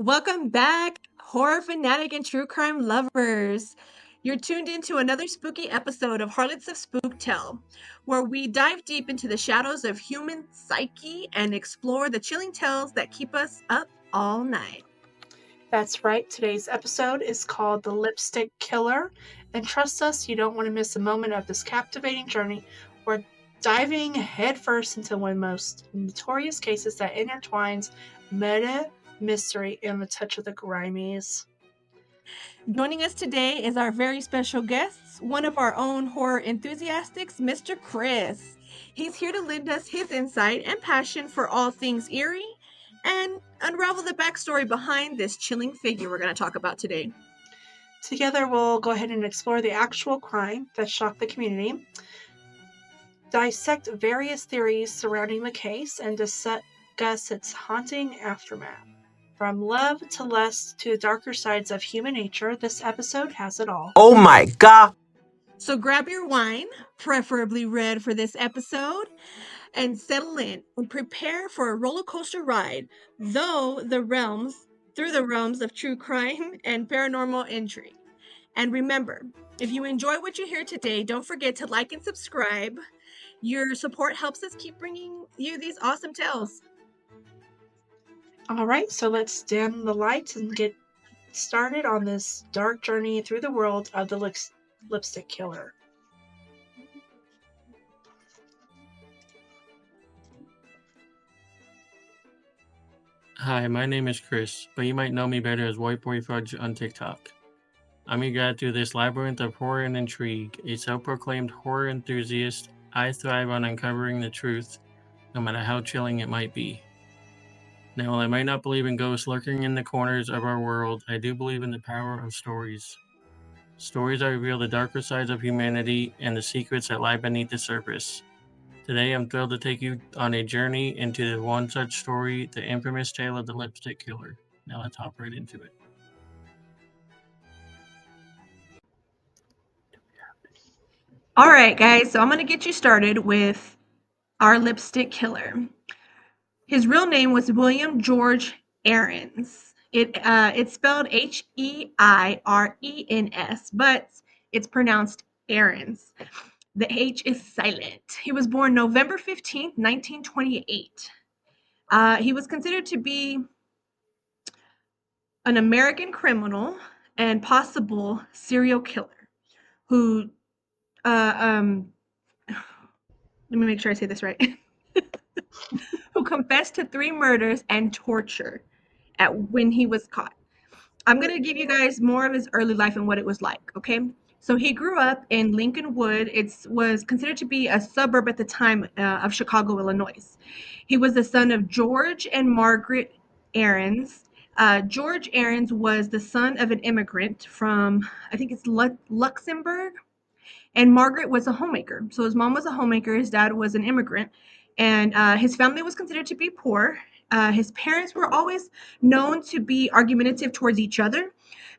Welcome back, horror fanatic and true crime lovers. You're tuned into another spooky episode of Harlots of Spooktel, where we dive deep into the shadows of human psyche and explore the chilling tales that keep us up all night. That's right. Today's episode is called The Lipstick Killer. And trust us, you don't want to miss a moment of this captivating journey. We're diving headfirst into one of the most notorious cases that intertwines murder, mystery, and a touch of the grimies. Joining us today is our very special guest, one of our own horror enthusiasts, Mr. Chris. He's here to lend us his insight and passion for all things eerie and unravel the backstory behind this chilling figure we're going to talk about today. Together, we'll go ahead and explore the actual crime that shocked the community, dissect various theories surrounding the case, and discuss its haunting aftermath. From love to lust to the darker sides of human nature, this episode has it all. Oh my god! So grab your wine, preferably red for this episode, and settle in and prepare for a roller coaster ride, through the realms of true crime and paranormal intrigue. And remember, if you enjoy what you hear today, don't forget to like and subscribe. Your support helps us keep bringing you these awesome tales. All right, so let's dim the lights and get started on this dark journey through the world of the lipstick killer. Hi, my name is Chris, but you might know me better as White Boy Fudge on TikTok. I'm your guide through this labyrinth of horror and intrigue. A self-proclaimed horror enthusiast, I thrive on uncovering the truth, no matter how chilling it might be. Now, while I might not believe in ghosts lurking in the corners of our world, I do believe in the power of stories. Stories that reveal the darker sides of humanity and the secrets that lie beneath the surface. Today, I'm thrilled to take you on a journey into one such story, the infamous tale of the lipstick killer. Now let's hop right into it. All right, guys, so I'm going to get you started with our lipstick killer. His real name was William George Ahrens. It's spelled Heirens, but it's pronounced Ahrens. The H is silent. He was born November 15th, 1928. He was considered to be an American criminal and possible serial killer who, let me make sure I say this right, who confessed to 3 murders and torture when he was caught. I'm going to give you guys more of his early life and what it was like, okay? So he grew up in Lincolnwood. It was considered to be a suburb at the time of Chicago, Illinois. He was the son of George and Margaret Ahrens. George Ahrens was the son of an immigrant from, I think it's Luxembourg, and Margaret was a homemaker. So his mom was a homemaker, his dad was an immigrant, and his family was considered to be poor. His parents were always known to be argumentative towards each other.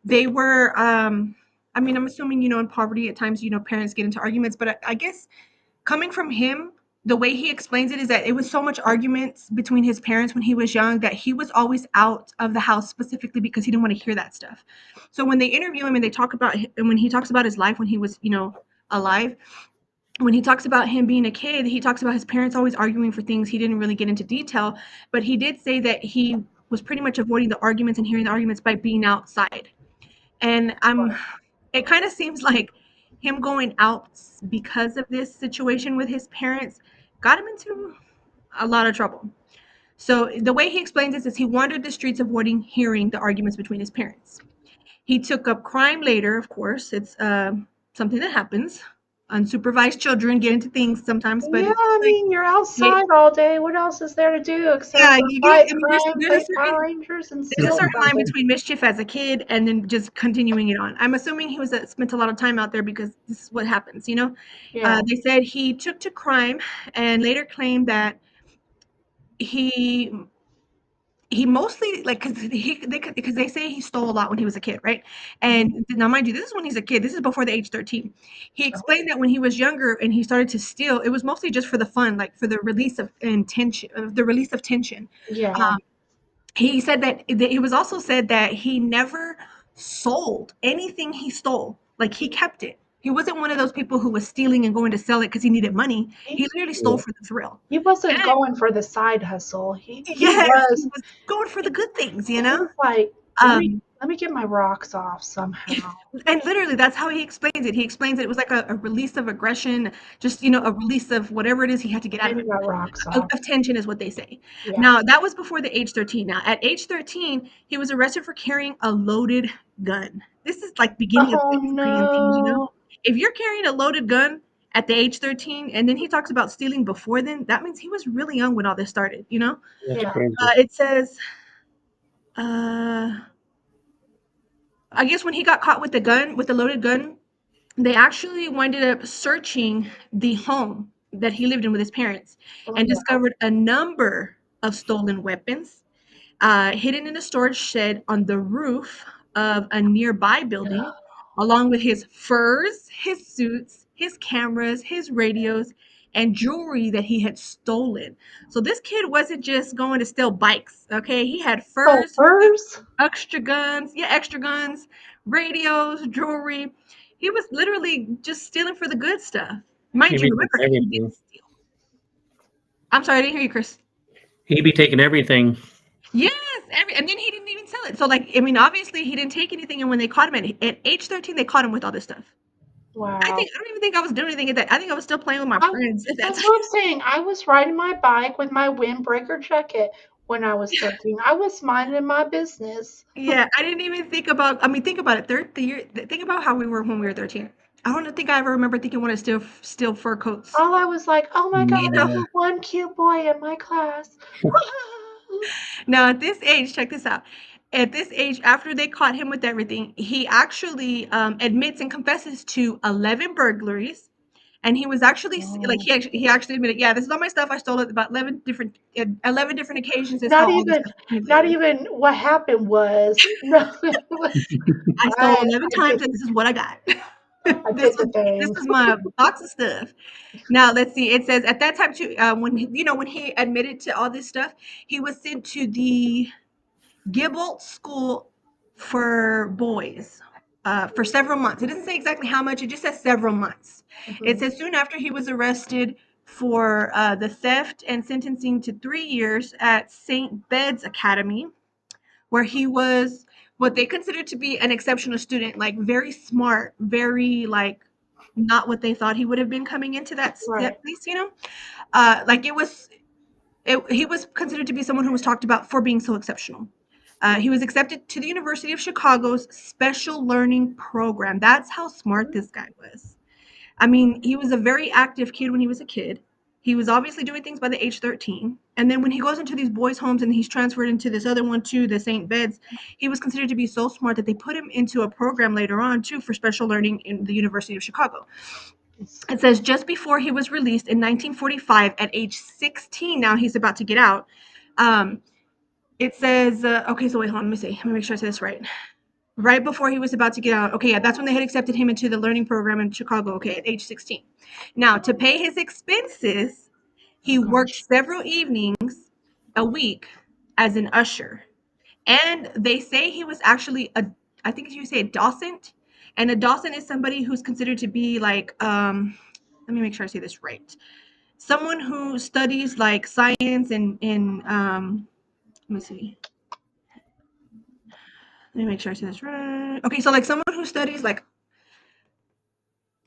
They were, I mean, I'm assuming, in poverty at times, parents get into arguments, but I guess coming from him, the way he explains it is that it was so much arguments between his parents when he was young that he was always out of the house specifically because he didn't want to hear that stuff. So when they interview him and they talk about, and when he talks about his life when he was, alive, when he talks about him being a kid, he talks about his parents always arguing for things. He didn't really get into detail, but he did say that he was pretty much avoiding the arguments and hearing the arguments by being outside. And it kind of seems like him going out because of this situation with his parents got him into a lot of trouble. So the way he explains this is he wandered the streets avoiding hearing the arguments between his parents. He took up crime later, of course. It's something that happens. Unsupervised children get into things sometimes, but Yeah, I mean, you're outside all day. What else is there to do except for fight crime, play Power Rangers, and there's a steal certain line something? between mischief as a kid and then just continuing it on. I'm assuming he was spent a lot of time out there because this is what happens, Yeah. They said he took to crime and later claimed that he he mostly like because they say he stole a lot when he was a kid, right? And now, mind you, this is when he's a kid. This is before the age 13. He explained that when he was younger and he started to steal, it was mostly just for the fun, like for the release of tension. Yeah. He said that it was also said that he never sold anything he stole. Like he kept it. He wasn't one of those people who was stealing and going to sell it because he needed money. He He literally stole Yeah. for the thrill. he wasn't And going for the side hustle. He yes, he was was going for the he, good things, you he know? was like, Um, let me get my rocks off somehow. and literally that's how he explains it. He explains it was like a release of aggression, just a release of whatever it is he had to get out of Getting it. my rocks Of, off. of tension is what they say. Yeah. Now that was before the age 13. Now at age 13, he was arrested for carrying a loaded gun. This is like beginning of Oh history and things. no. If you're carrying a loaded gun at the age 13, and then he talks about stealing before then, that means he was really young when all this started. That's Yeah. crazy. It says, uh, I guess when he got caught with the gun, with the loaded gun, they actually winded up searching the home that he lived in with his parents Oh and no. discovered a number of stolen weapons hidden in a storage shed on the roof of a nearby building, along with his furs, his suits, his cameras, his radios, and jewelry that he had stolen. So this kid wasn't just going to steal bikes, okay? He had So furs, hers? extra guns, radios, jewelry. He was literally just stealing for the good stuff. He Mind you, be taking remember, he didn't everything. steal. I'm sorry, I didn't hear you, Chris. He be taking everything. Yes, and then he didn't even sell it. So, like, I mean, obviously he didn't take anything, and when they caught him at age 13, they caught him with all this stuff. Wow. I don't even think I was doing anything at that. I think I was still playing with my friends at that That's time. what I'm saying. I was riding my bike with my windbreaker jacket when I was 13. I was minding my business. Yeah, I didn't even think about. I mean, think about it. Think about how we were when we were 13. I don't think I ever remember thinking I want to steal fur coats. All I was like, oh my God, You know. I'm the one cute boy in my class. Now at this age, check this out. At this age, after they caught him with everything, he actually admits and confesses to 11 burglaries. And he was actually like Oh. he actually admitted, yeah, this is all my stuff. I stole it about 11 different occasions. Is Not how all this even, stuff came not together. even what happened was, no, it was, I stole I, 11 I times, did, and this is what I got. I this did was the this thing. is my box of stuff. Now let's see. It says at that time too, when he admitted to all this stuff, he was sent to the Gibbolt School for Boys for several months. It doesn't say exactly how much, it just says several months. It Mhm. says soon after he was arrested for the theft and sentencing to 3 years at St. Bed's Academy, where he was what they considered to be an exceptional student, like very smart, very like not what they thought he would have been coming into that Right. place. Like he was considered to be someone who was talked about for being so exceptional. He was accepted to the University of Chicago's special learning program. That's how smart this guy was. I mean, he was a very active kid when he was a kid. He was obviously doing things by the age 13. And then when he goes into these boys' homes and he's transferred into this other one too, the St. Bed's, he was considered to be so smart that they put him into a program later on too for special learning in the University of Chicago. It says just before he was released in 1945 at age 16, now he's about to get out. Um, it says, okay, so wait, hold on, let me see. Let me make sure I say this right. Right before he was about to get out. Okay, yeah, that's when they had accepted him into the learning program in Chicago, okay, at age 16. Now, to pay his expenses, he Oh worked gosh. several evenings a week as an usher. And they say he was actually I think you say a docent. And a docent is somebody who's considered to be like, let me make sure I say this right. Someone who studies like science and let me see. Let me make sure I say this right. Okay, so like someone who studies like,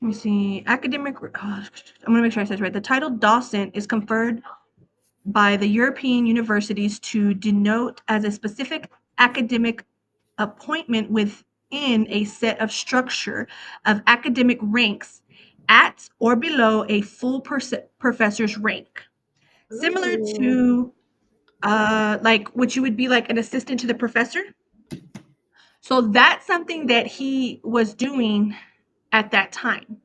let me see, academic. I'm gonna make sure I say this right. The title docent is conferred by the European universities to denote as a specific academic appointment within a set of structure of academic ranks at or below a full professor's rank, similar Ooh. to like what you would be like an assistant to the professor. So that's something that he was doing at that time.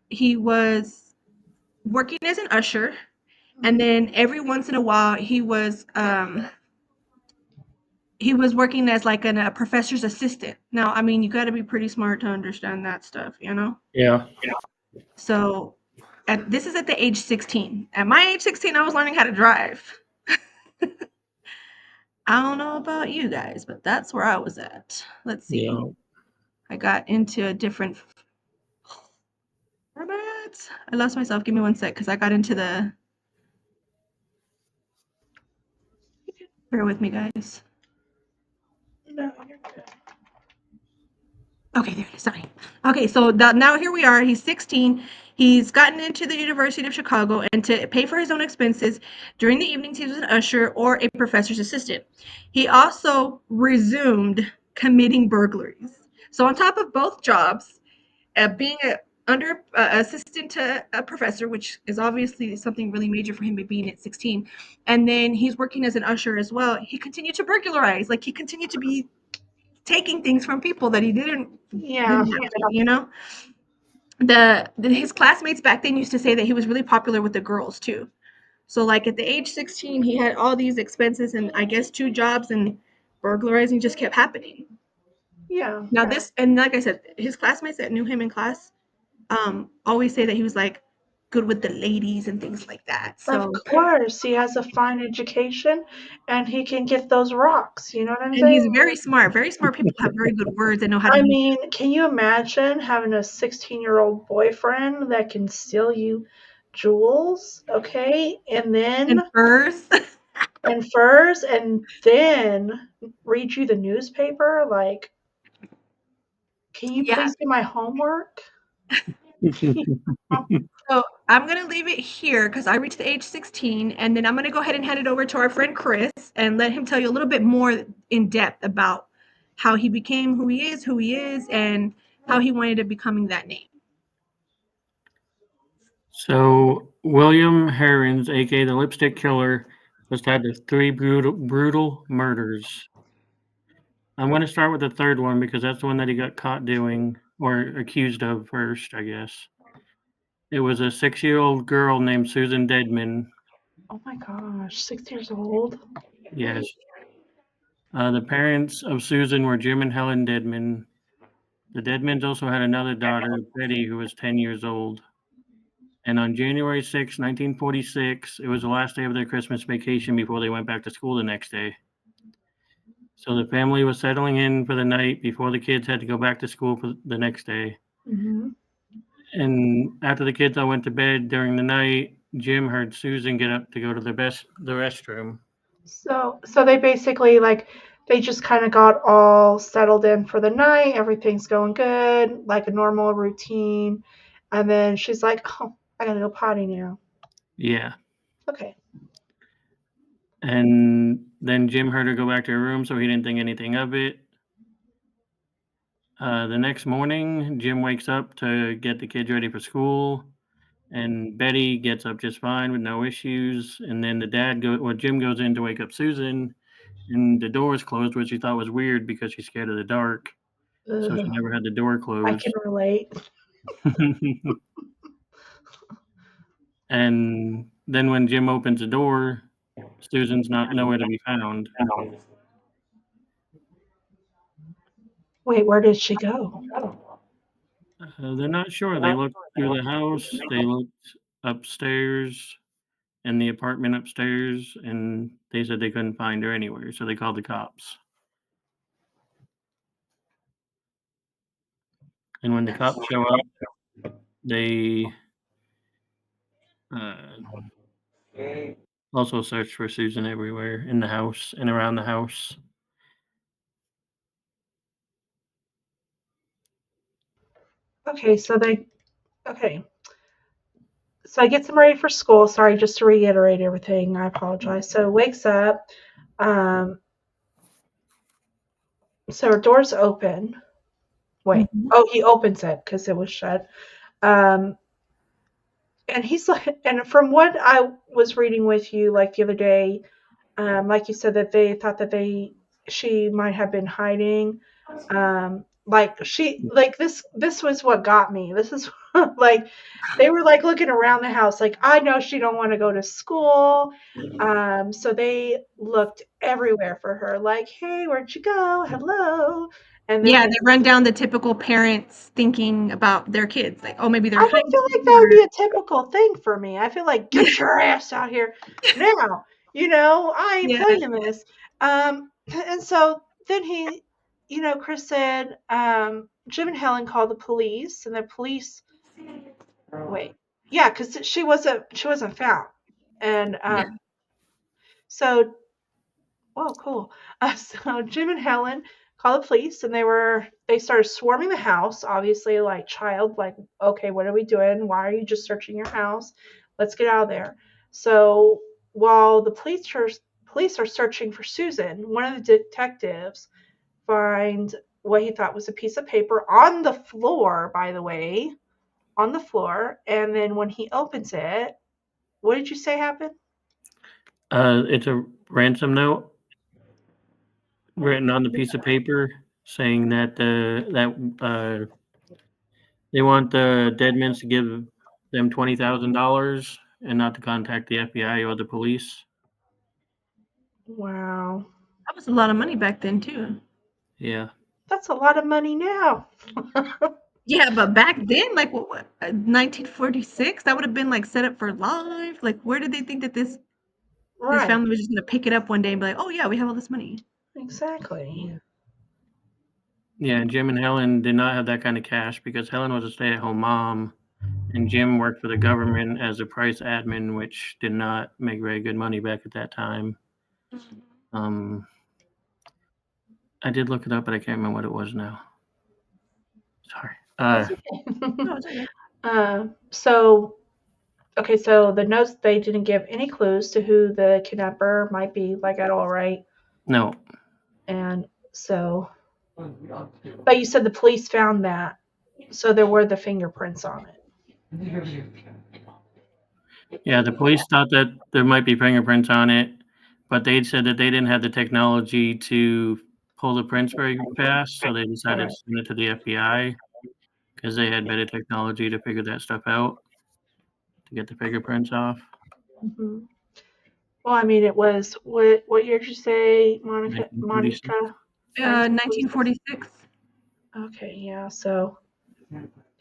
He was working as an usher, and then every once in a while he was working as like a professor's assistant. Now, I mean, you got to be pretty smart to understand that stuff. Yeah. So, this is at the age 16. At my age 16, I was learning how to drive. I don't know about you guys, but that's where I was at. Let's see. Yeah. I got into a different format. I lost myself. Give me one sec because I got into the. Bear with me, guys. No, you're good. Okay, there it is. Sorry. Okay, so now here we are. He's 16. He's gotten into the University of Chicago, and to pay for his own expenses during the evenings, he was an usher or a professor's assistant. He also resumed committing burglaries. So on top of both jobs, being a under assistant to a professor, which is obviously something really major for him being at 16, and then he's working as an usher as well. He continued to burglarize. Like he continued to be taking things from people that he didn't Yeah. have to, you know. His classmates back then used to say that he was really popular with the girls too. So like at the age 16, he had all these expenses and I guess 2 jobs, and burglarizing just kept happening. Yeah. Now this, and like I said, his classmates that knew him in class always say that he was like good with the ladies and things like that. Of So, course, he has a fine education and he can get those rocks. You know what I'm and he's saying? very smart. Very smart people have very good words and know how to I use mean, can you imagine having a 16-year-old boyfriend that can steal you jewels, okay, and furs. and furs, and then read you the newspaper? Like, can you Yeah. please do my homework? So I'm gonna leave it here because I reached the age 16, and then I'm gonna go ahead and hand it over to our friend Chris and let him tell you a little bit more in depth about how he became who he is, and how he wanted to becoming that name. So William Herons, aka the Lipstick Killer, was tied to 3 brutal murders. I'm going to start with the third one because that's the one that he got caught doing or accused of first, I guess. It was a 6-year-old girl named Susan Deadman. Oh my gosh, 6 years old? Yes. The parents of Susan were Jim and Helen Deadman. The Deadmans also had another daughter, Betty, who was 10 years old. And on January 6, 1946, it was the last day of their Christmas vacation before they went back to school the next day. So the family was settling in for the night before the kids had to go back to school for the next day. Mm-hmm. And after the kids all went to bed during the night, Jim heard Susan get up to go to the restroom. So they basically like they just kind of got all settled in for the night. Everything's going good, like a normal routine. And then she's like, "Oh, I gotta go potty now." Yeah. Okay. And then Jim heard her go back to her room, so he didn't think anything of it. The next morning, Jim wakes up to get the kids ready for school, and Betty gets up just fine with no issues. And then Jim goes in to wake up Susan, and the door is closed, which he thought was weird because she's scared of the dark, so she Ugh, never had the door I can closed. relate. And then when Jim opens the door, Susan's not nowhere to be found. Wait, where did she go? They're not sure. They looked through the house, they looked upstairs in the apartment upstairs, and they said they couldn't find her anywhere, so they called the cops. And when the cops show up, they uh, also search for Susan everywhere in the house and around the house. Okay, okay. So I get them ready for school. Sorry, just to reiterate everything. I apologize. So wakes up. Um, so her door's open. Wait. Mhm. Oh, he opens it because it was shut. Um, and he's like, and from what I was reading with you like the other day, like you said that they thought that she might have been hiding. Like this was what got me. This is like they were like looking around the house, like I know she don't want to go to school. So they looked everywhere for her, like, hey, where'd you go? Hello. And then Yeah, they run down the typical parents thinking about their kids, like, oh, maybe they're I don't hiding. feel like that would be a typical thing for me. I feel like get your ass out here now. I ain't Yeah, playing this. And so then Chris said, Jim and Helen called the police, and the police, wait, yeah, because she wasn't found, and Yeah. so, oh, cool. So Jim and Helen called the police, and they started swarming the house, obviously, like child, like, okay, what are we doing? Why are you just searching your house? Let's get out of there. So while the police are searching for Susan, one of the detectives find what he thought was a piece of paper on the floor, by the way, on the floor. And then when he opens it, what did you say happened? It's a ransom note written on the piece of paper saying that they want the Deadmans to give them $20,000 and not to contact the FBI or the police. Wow. That was a lot of money back then too. Yeah. That's a lot of money now. Yeah, but back then, like what 1946, that would have been like set up for life. Like, where did they think that this Right. family was just gonna pick it up one day and be like, "Oh yeah, we have all this money." Exactly. Yeah, Jim and Helen did not have that kind of cash because Helen was a stay-at-home mom and Jim worked for the government as a price admin, which did not make very good money back at that time. Um, I did look it up, but I can't remember what it was now. Sorry. That's okay. No, it's okay. So, okay, so the notes, they didn't give any clues to who the kidnapper might be, like, at all, right? No. And so, but you said the police found that, so there were the fingerprints on it. Yeah, the police thought that there might be fingerprints on it, but they said that they didn't have the technology to pull the prints very fast, so they decided Right. to send it to the FBI because they had better technology to figure that stuff out to get the fingerprints off. Hmm. Well, I mean, it was what year did you say, Monica? 1946. Monica, 1946. 1946. Okay, yeah. So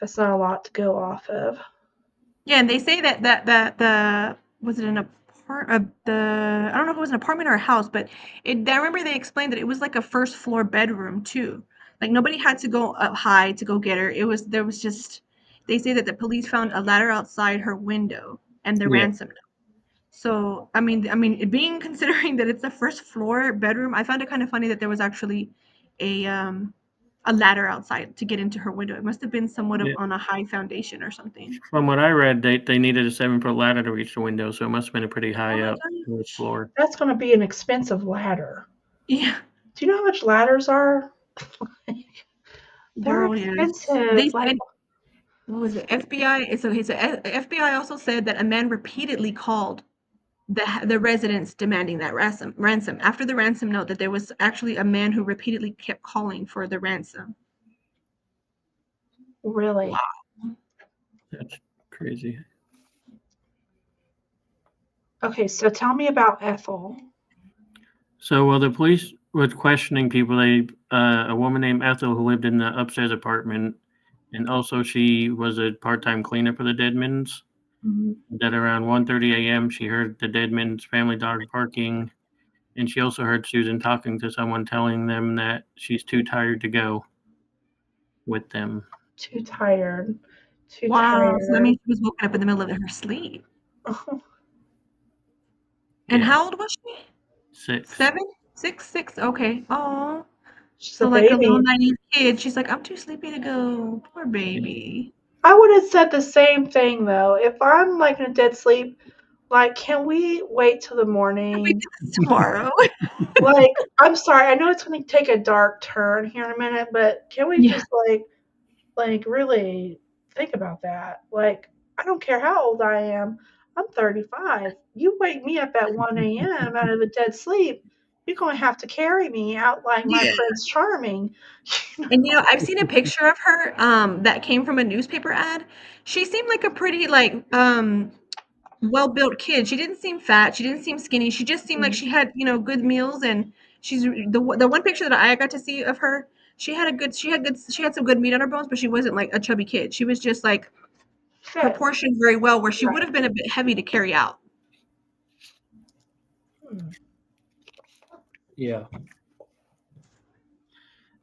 that's not a lot to go off of. Yeah, and they say that the was it an the I don't know if it was an apartment or a house, but I remember they explained that it was like a first floor bedroom too. Like nobody had to go up high to go get her. There was just they say that the police found a ladder outside her window and the Yeah. ransom note. So I mean, it being considering that it's a first floor bedroom, I found it kind of funny that there was actually a um a ladder outside to get into her window. It must have been somewhat of Yeah. on a high foundation or something. From what I read, they needed a 7-foot ladder to reach the window, so it must have been a pretty Oh high my up first gosh. floor. That's going to be an expensive ladder. Yeah. Do you know how much ladders are? They're Girl, yes. They expensive. Like, said, what was it? FBI. So FBI also said that a man repeatedly called the residents demanding that ransom. After the ransom note, that there was actually a man who repeatedly kept calling for the ransom. really? Wow. That's crazy. Okay, so tell me about Ethel. So while the police were questioning people, a woman named Ethel who lived in the upstairs apartment, and also she was a part-time cleaner for the Deadmans. Mhm. That around 1:30 a.m. she heard the Deadmans family dog barking, and she also heard Susan talking to someone, telling them that she's too tired to go with them. Too tired. Too Wow. So that tired. means she was woken up in the middle of her sleep. Oh, And Yeah, how old was she? 6. 7? 6, 6. Okay. Oh. she's a So like a little baby. naive kid, she's like, I'm too sleepy to go. Poor Yeah, baby. I would have said the same thing though. If I'm like in a dead sleep, like, can we wait till the Can we do morning? this tomorrow? Like, I'm sorry, I know it's going to take a dark turn here in a minute, but can we Yeah. just really think about that? Like, I don't care how old I am. I'm 35. You wake me up at 1 a.m. out of a dead sleep, you're going to have to carry me out like my Yeah. Prince Charming. And I've seen a picture of her that came from a newspaper ad. She seemed like a pretty like well-built kid. She didn't seem fat, she didn't seem skinny. She just seemed like Mhm. she had, good meals, and she's the one picture that I got to see of her, she had some good meat on her bones, but she wasn't like a chubby kid. She was just like Fit. proportioned very well where she would Right. have been a bit heavy to carry out. Hmm. Yeah.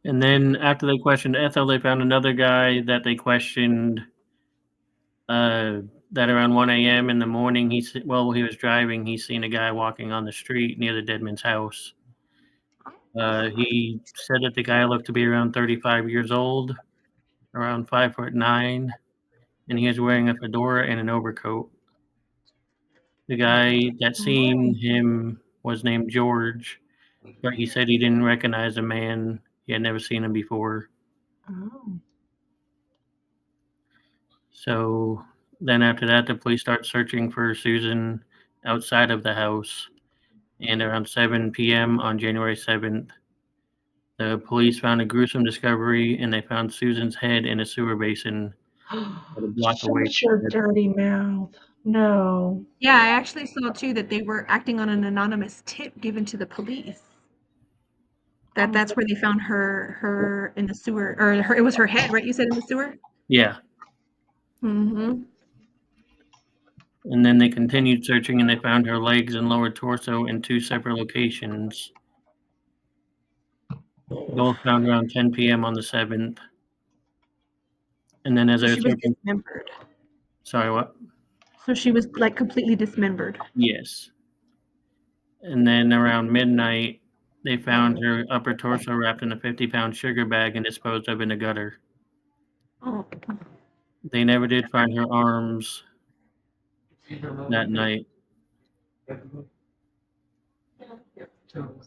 And then after they questioned Ethel, they found another guy that they questioned. That around 1 a.m. in the morning, he was driving. He seen a guy walking on the street near the Deadman's house. He said that the guy looked to be around 35 years old, around 5'9", and he was wearing a fedora and an overcoat. The guy that seen him was named George, but he said he didn't recognize the man. He had never seen him before. Oh. So then after that, the police start searching for Susan outside of the house. And around 7 p.m. on January 7th, the police found a gruesome discovery, and they found Susan's head in a sewer basin about a block away Shut your from it. dirty mouth. No. Yeah, I actually saw too that they were acting on an anonymous tip given to the police. That's where they found her in the sewer, or it was her head, right? You said in the sewer? Yeah. Mm-hmm. And then they continued searching, and they found her legs and lower torso in 2 separate locations. Both found around 10 p.m. on the 7th. And then as So they were she was searching, dismembered. sorry, what? So she was like completely dismembered. Yes. And then around midnight, they found her upper torso wrapped in a 50-pound sugar bag and disposed of in a gutter. Oh. They never did find her arms that night.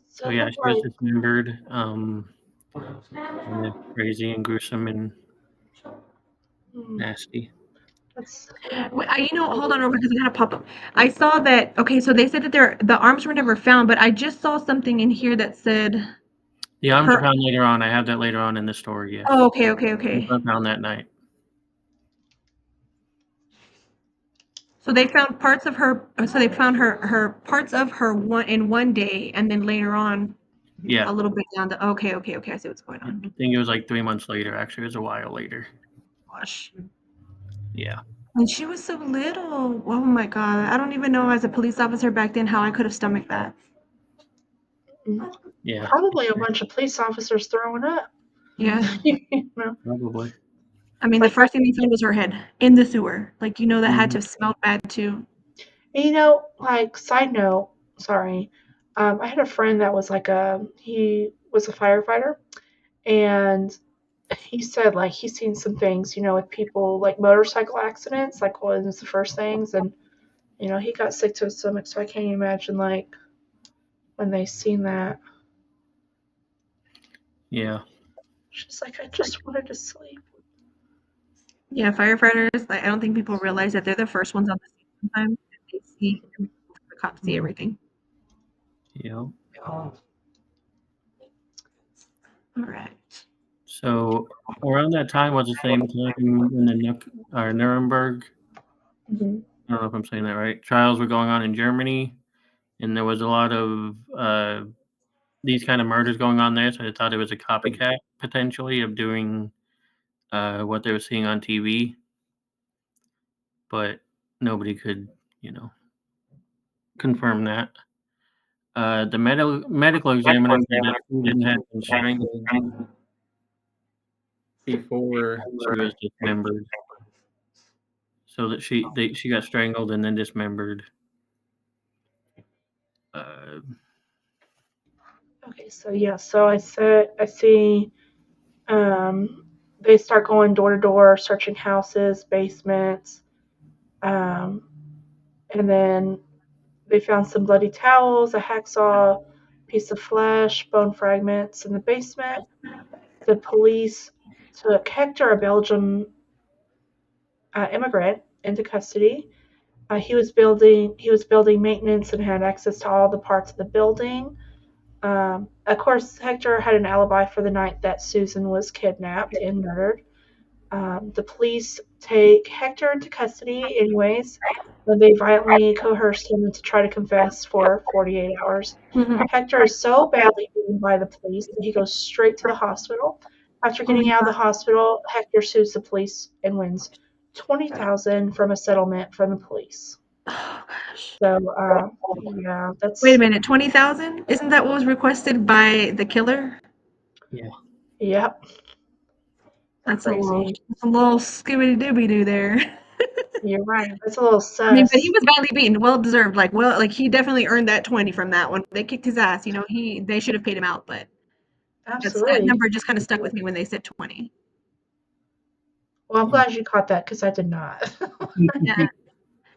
So yeah, she was dismembered. And it's crazy and gruesome and nasty. Hold on real quick because I gotta pop up. I saw that. Okay, so they said that the arms were never found, but I just saw something in here that said The arms were her. found later on. I have that later on in the story. Yes, Oh, okay, okay, they okay. were found that night. So they found parts of her. So they found her parts of her one day, and then later on, Yeah, a little bit down the. Okay, okay, okay. I see what's going I on. think it was like 3 months later. Actually, it was a while later. Gosh. Yeah, And she was so little. Oh my God. I don't even know as a police officer back then how I could have stomached that. yeah, Probably a bunch of police officers throwing up. Yeah. No. probably. I mean, the Like, first thing they found was her head in the sewer. Like, that had to Mhm. have smelled bad too. like, side note, sorry. I had a friend that was he was a firefighter, and he said, like, he's seen some things, with people, like motorcycle accidents, like, was the first things. And, he got sick to his stomach, so I can't imagine, like, when they seen that. Yeah, She's like, I just wanted to sleep. Yeah, firefighters, like, I don't think people realize that they're the first ones on the scene sometimes. They see the cops see everything. yeah. All right. So around that time was the same time when the Nuremberg. Mm-hmm. I don't know if I'm saying that right. Trials were going on in Germany, and there was a lot of these kind of murders going on there. So I thought it was a copycat potentially of doing what they were seeing on TV, but nobody could, confirm that. The medical examiner said that Susan had been strangled before she was dismembered, so that she got strangled and then dismembered. Uh, Okay, so I see they start going door to door, searching houses, basements, um, and then they found some bloody towels, a hacksaw, piece of flesh, bone fragments in the basement. The police took Hector, a Belgian immigrant, into custody. He was building maintenance and had access to all the parts of the building. Of course, Hector had an alibi for the night that Susan was kidnapped and murdered. The police take Hector into custody anyways, when they violently coerced him to try to confess for 48 hours. Mhm. Hector is so badly beaten by the police that he goes straight to the hospital. After Oh my getting out of the God. hospital, Hector sues the police and wins $20,000 from a settlement from the police. Oh gosh. So, yeah, Wait a that's minute, 20,000? Isn't that what was requested by the killer? Yeah. yep, That's crazy. a little skibbity dooby doo there. You're right. That's a little I mean, but he sus. was badly beaten, well deserved. Like he definitely earned that 20 from that one. They kicked his ass. They should have paid him out, but that Absolutely. number just kind of stuck with me when they said 20. Well, I'm glad you caught that because I did not. Yeah.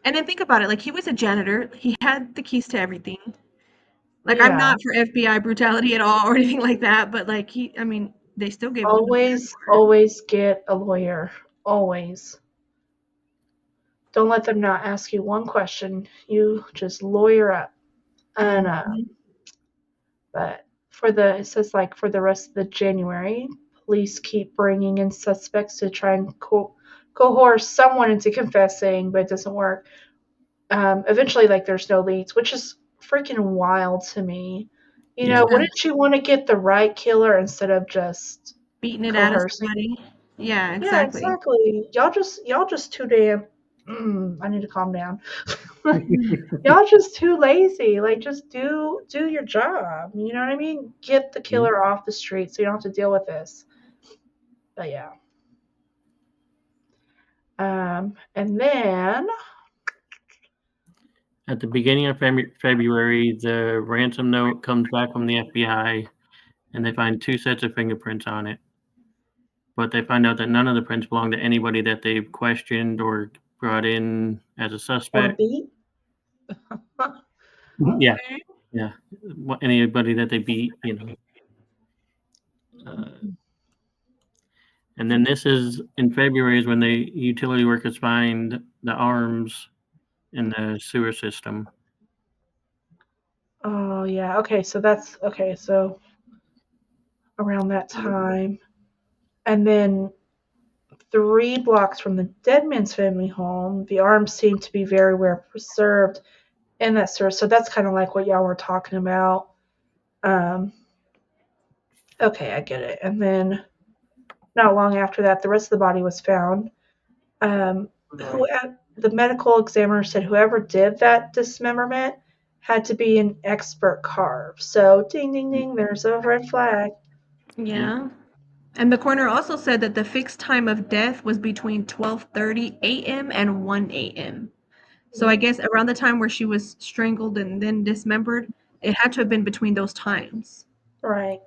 And then think about it, like he was a janitor. He had the keys to everything. Like I'm Yeah. not for FBI brutality at all or anything like that, but like I mean, they still gave him Always, for it. always get a lawyer. Always. Don't let them not ask you one question. You just lawyer up. And Mhm. but it says like for the rest of the January, police keep bringing in suspects to try and coerce someone into confessing, but it doesn't work. Eventually, like there's no leads, which is freaking wild to me. Yeah. Wouldn't you want to get the right killer instead of just Beating it out of coercing? somebody. Yeah, Yeah, exactly. exactly. Y'all just too damn. I need to calm down. Y'all just too lazy. Like, just do your job. You know what I mean? Get the Mhm. killer off the street so you don't have to deal with this. But yeah. And then At the beginning of February, the ransom note comes back from the FBI, and they find 2 sets of fingerprints on it. But they find out that none of the prints belong to anybody that they've questioned or brought in as a or suspect. beat. Yeah, Okay. yeah. Anybody that they beat. Uh, and then this is in February is when the utility workers find the arms in the sewer system. Oh yeah. Okay, so that's okay. So around that time, and then 3 blocks from the dead man's family home, the arms seem to be very well preserved in that sewer. So that's kind of like what y'all were talking about. Um, okay, I get it. And then not long after that, the rest of the body was found. Um, the medical examiner said whoever did that dismemberment had to be an expert carve. So ding ding ding, there's a red flag. Yeah. Yeah. And the coroner also said that the fixed time of death was between 12:30 a.m. and 1 a.m. So I guess around the time where she was strangled and then dismembered, it had to have been between those times. Right.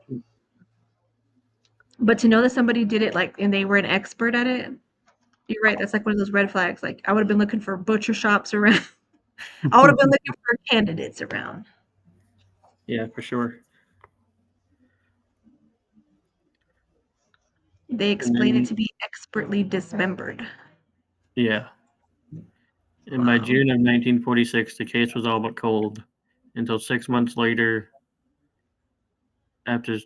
But to know that somebody did it like and they were an expert at it, you're right. That's like one of those red flags. Like I would have been looking for butcher shops around. I would have been looking for candidates around. Yeah, for sure. They And explain it then to be expertly dismembered. yeah. And by Wow. June of 1946, the case was all but cold until 6 months later, after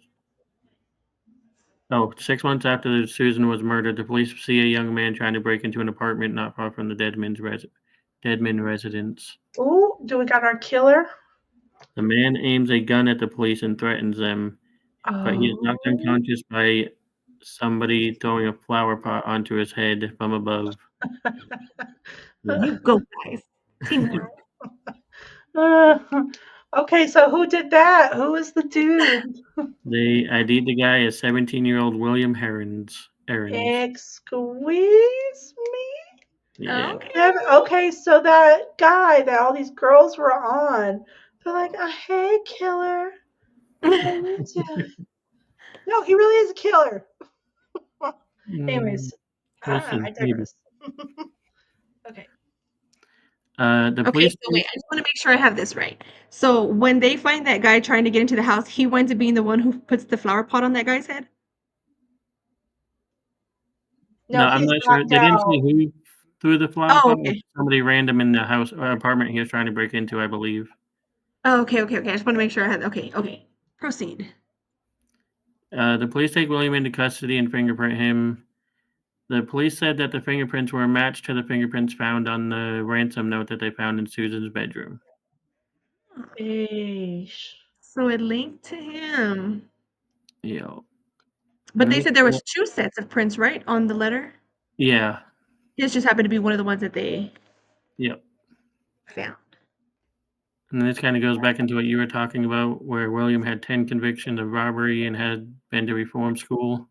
6 months after Susan was murdered, the police see a young man trying to break into an apartment not far from the Deadman residence. Ooh, do we got our killer? The man aims a gun at the police and threatens them, but he is knocked Oh. unconscious by somebody throwing a flower pot onto his head from above. Yeah. You go, guys. Teamwork. Okay, so who did that? Who is the dude? They ID'd the guy as 17-year-old William Aarons. Excuse me? Yeah. Okay. Okay, so that guy that all these girls were on, they're like, hey, killer. How you doing? No, he really is a killer. Mm, Anyways, we'll see. I Maybe. digress. Okay. The Okay, police. so wait, I just want to make sure I have this right. So when they find that guy trying to get into the house, he winds up being the one who puts the flower pot on that guy's head? No, No, I'm he's not sure. knocked They didn't say out. who threw the flower Oh, pot. It was okay. somebody random in the house or apartment he was trying to break into, I believe. Oh, okay. I just want to make sure I had. Okay. Proceed. The police take William into custody and fingerprint him. The police said that the fingerprints were a match to the fingerprints found on the ransom note that they found in Susan's bedroom. Eesh. So it linked to him. Yeah. But they said there was two sets of prints, right, on the letter? Yeah. His just happened to be one of the ones that they. Yep. found. And this kind of goes back into what you were talking about, where William had 10 convictions of robbery and had been to reform school.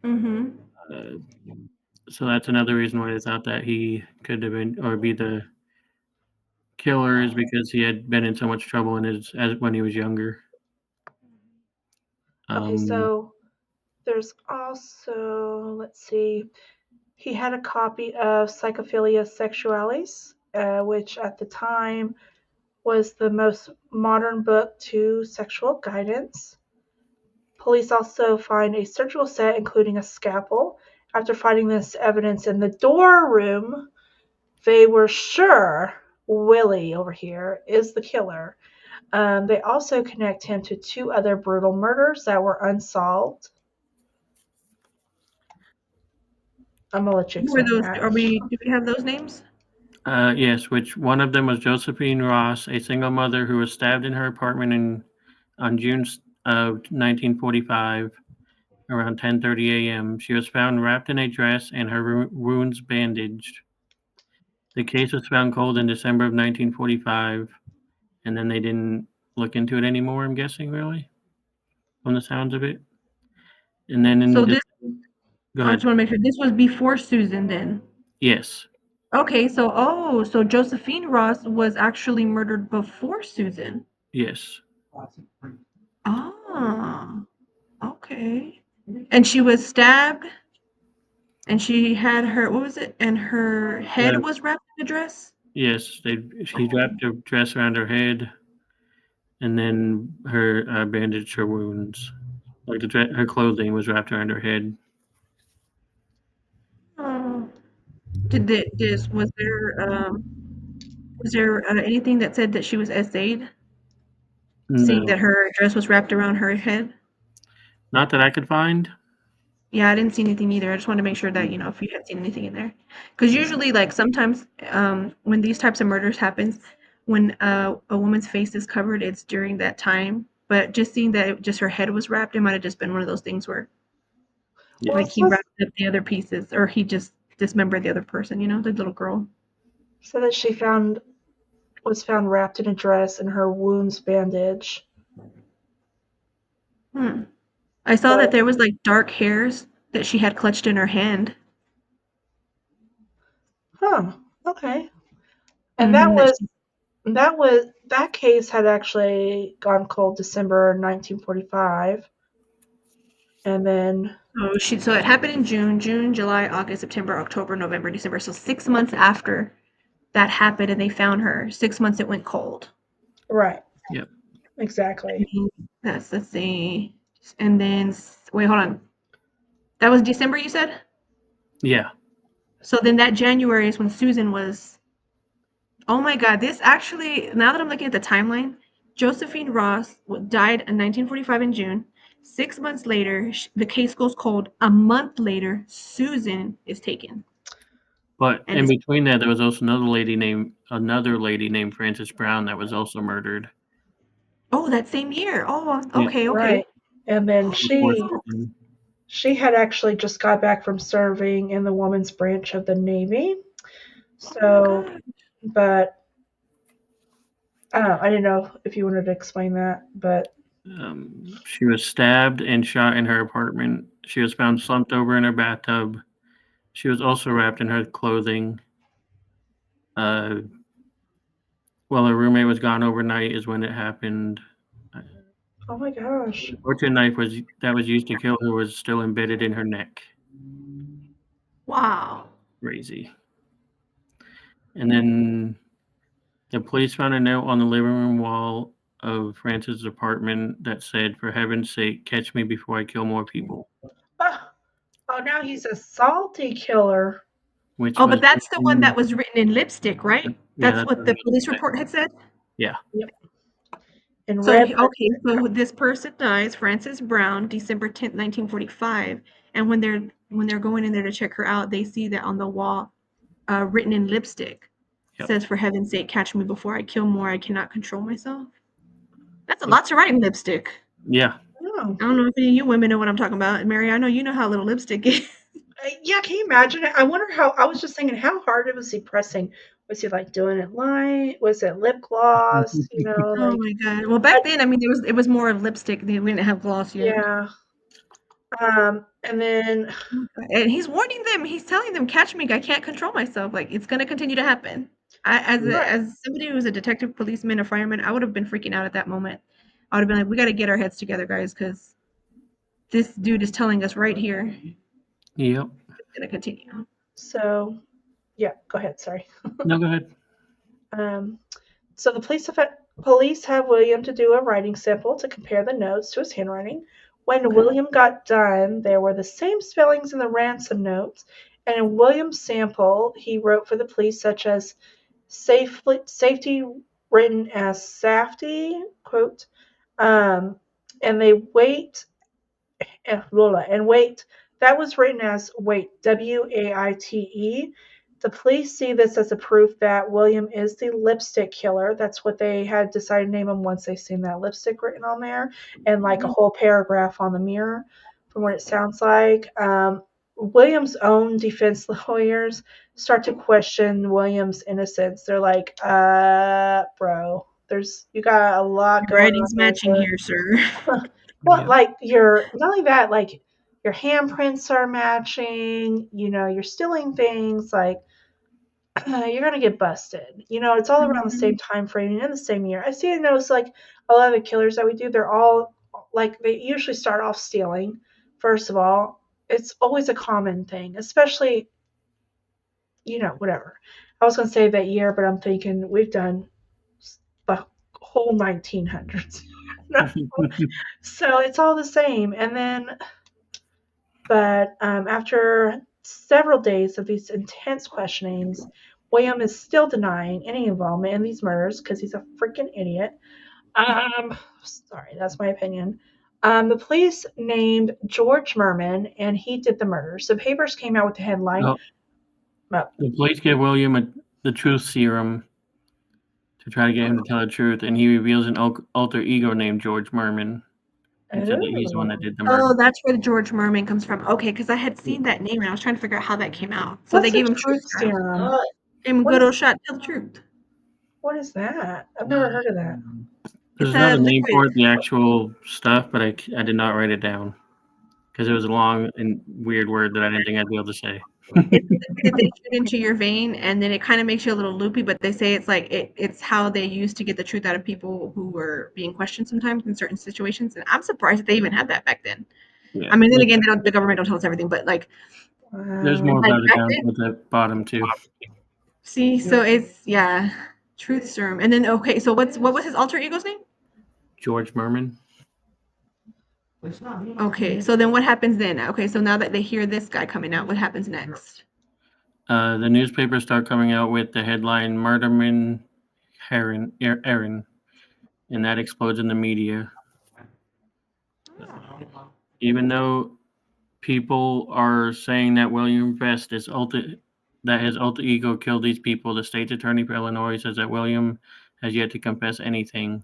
Mm-hmm. Uh, so that's another reason why they thought that he could have been or be the killer, is because he had been in so much trouble when he was younger. Okay, so there's also, let's see, he had a copy of Psychophilia Sexualis, which at the time was the most modern book to sexual guidance. Police also find a surgical set, including a scalpel. After finding this evidence in the door room, they were sure Willie over here is the killer. They also connect him to 2 other brutal murders that were unsolved. I'm gonna let you Who are explain those? that. Do we have those names? Yes, which one of them was Josephine Ross, a single mother who was stabbed in her apartment on June of 1945 around 10:30 a.m. She was found wrapped in a dress and her wounds bandaged. The case was found cold in December of 1945, and then they didn't look into it anymore, I'm guessing, really, from the sounds of it. And then So go this, I ahead. just want to make sure this was before Susan then. Yes, Okay, so Josephine Ross was actually murdered before Susan. yes, Ah, okay. And she was stabbed and she had her, what was it? And her head uh, was wrapped in a dress? yes. She wrapped a dress around her head, and then bandaged her wounds. Like her clothing was wrapped around her head. Oh. Was there anything that said that she was SA'd, seeing No, that her dress was wrapped around her head? not that I could find. Yeah, I didn't see anything either. I just wanted to make sure that, if you had seen anything in there. Because usually, like, sometimes, when these types of murders happens, when a woman's face is covered, it's during that time. But just seeing that just her head was wrapped, it might have just been one of those things where, Yeah. Well, like, it he says wrapped up the other pieces, or he just dismembered the other person, the little girl. so that she was found wrapped in a dress and her wounds bandaged. Hmm. I saw that But there was, like, dark hairs that she had clutched in her hand. okay. And Mhm, that she that case had actually gone cold December 1945, and then so it happened in June, July, August, September, October, November, December. So 6 months after that happened and they found her, 6 months it went cold. right, Yep. exactly. Let's see. And then wait, hold on. That was December you said? Yeah. So then that January is when Susan was. Oh my god, this actually, now that I'm looking at the timeline, Josephine Ross died in 1945 in June. 6 months later, the case goes cold. A month later, Susan is taken. But And in it's between that, there was also another lady named Frances Brown that was also murdered. oh, that same year. Oh, Yeah. okay, okay. Right. And then Before she Susan. she had actually just got back from serving in the women's branch of the Navy. Oh my So, god. but I didn't know if you wanted to explain that, but She was stabbed and shot in her apartment. She was found slumped over in her bathtub. She was also wrapped in her clothing. Uh, while her roommate was gone overnight is when it happened. oh my gosh. The butcher knife that was used to kill her was still embedded in her neck. Wow. Crazy. And then the police found a note on the living room wall of Frances' apartment that said, "For heaven's sake, catch me before I kill more people," Oh, oh, now he's a salty killer. which Oh, was but that's the one that written. was written in lipstick, right? Yeah, That's that's what what I the was police gonna say. report had said? Yeah. Yep. In So, red okay, lipstick. so this person dies, Frances Brown, December 10th, 1945, and when they're going in there to check her out, they see that on the wall, written in lipstick, Yep. says, "For heaven's sake, catch me before I kill more. I cannot control myself." That's a Yep. lot to write in lipstick. Yeah. Oh. I don't know if any of you women know what I'm talking about. Mary, I know you know how little lipstick is. Yeah, can you imagine it? I wonder how, I was just thinking, how hard was he pressing Was he like doing it light? Was it lip gloss? Oh Like my god. Well, back then, I mean, it was more of lipstick. We didn't have gloss yet. yeah. And then And he's warning them. He's telling them, "Catch me! I can't control myself. Like it's gonna continue to happen." right. As somebody who was a detective, policeman, or fireman, I would have been freaking out at that moment. I would have been like, "We got to get our heads together, guys, because this dude is telling us right here Yep. it's gonna continue." So yeah, go ahead. Sorry. No, go ahead. So the police have William to do a writing sample to compare the notes to his handwriting. When Okay. William got done, there were the same spellings in the ransom notes, and in William's sample, he wrote for the police such as safety written as safety, quote, and they wait and wait, that was written as wait, Waite. The police see this as a proof that William is the lipstick killer. That's what they had decided to name him once they seen that lipstick written on there and like a whole paragraph on the mirror, from what it sounds like. William's own defense lawyers start to question William's innocence. They're like, bro, you got a lot Your going on writing's there, matching sir. here, sir. Well, Yep. like your not only that, like your handprints are matching. You're stealing things. Like you're gonna get busted. It's all around the same Mhm. time frame and in the same year. I see. I notice like a lot of the killers that we do, they're all like they usually start off stealing. First of all, it's always a common thing, especially whatever. I was gonna say that year, but I'm thinking we've done the whole 1900s. So it's all the same. And then But after several days of these intense questionings, William is still denying any involvement in these murders because he's a freaking idiot. Sorry, that's my opinion. The police named George Merman, and he did the murders. The papers came out with the headline. Oh, the police give William the truth serum to try to get him to tell the truth, and he reveals an alter ego named George Merman and said that he's the one Oh, that did the murder. Oh, that's where the George Merman comes from. Okay, because I had seen that name and I was trying to figure out how that came out. So they what's a gave him truth truth serum. serum? Gave him a What good is old shot. Tell the truth. what is that? I've never heard of that. It's There's a another name liquid. for it, the actual stuff, but I did not write it down because it was a long and weird word that I didn't think I'd be able to say. It's a liquid that they shoot into your vein, and then it kind of makes you a little loopy. But they say it's like it's how they used to get the truth out of people who were being questioned sometimes in certain situations. And I'm surprised that they even had that back then. Yeah, I mean, then again, the government don't tell us everything, but there's Wow. more like about it back down then, at the bottom too. see, so it's yeah, truth serum. And then okay, so what was his alter ego's name? George Merman. Okay, so then what happens then? Okay, so now that they hear this guy coming out, what happens next? The newspapers start coming out with the headline "Murderman Aaron," and that explodes in the media. Even though people are saying that William Vest is that his alter ego killed these people, the state's attorney for Illinois says that William has yet to confess anything.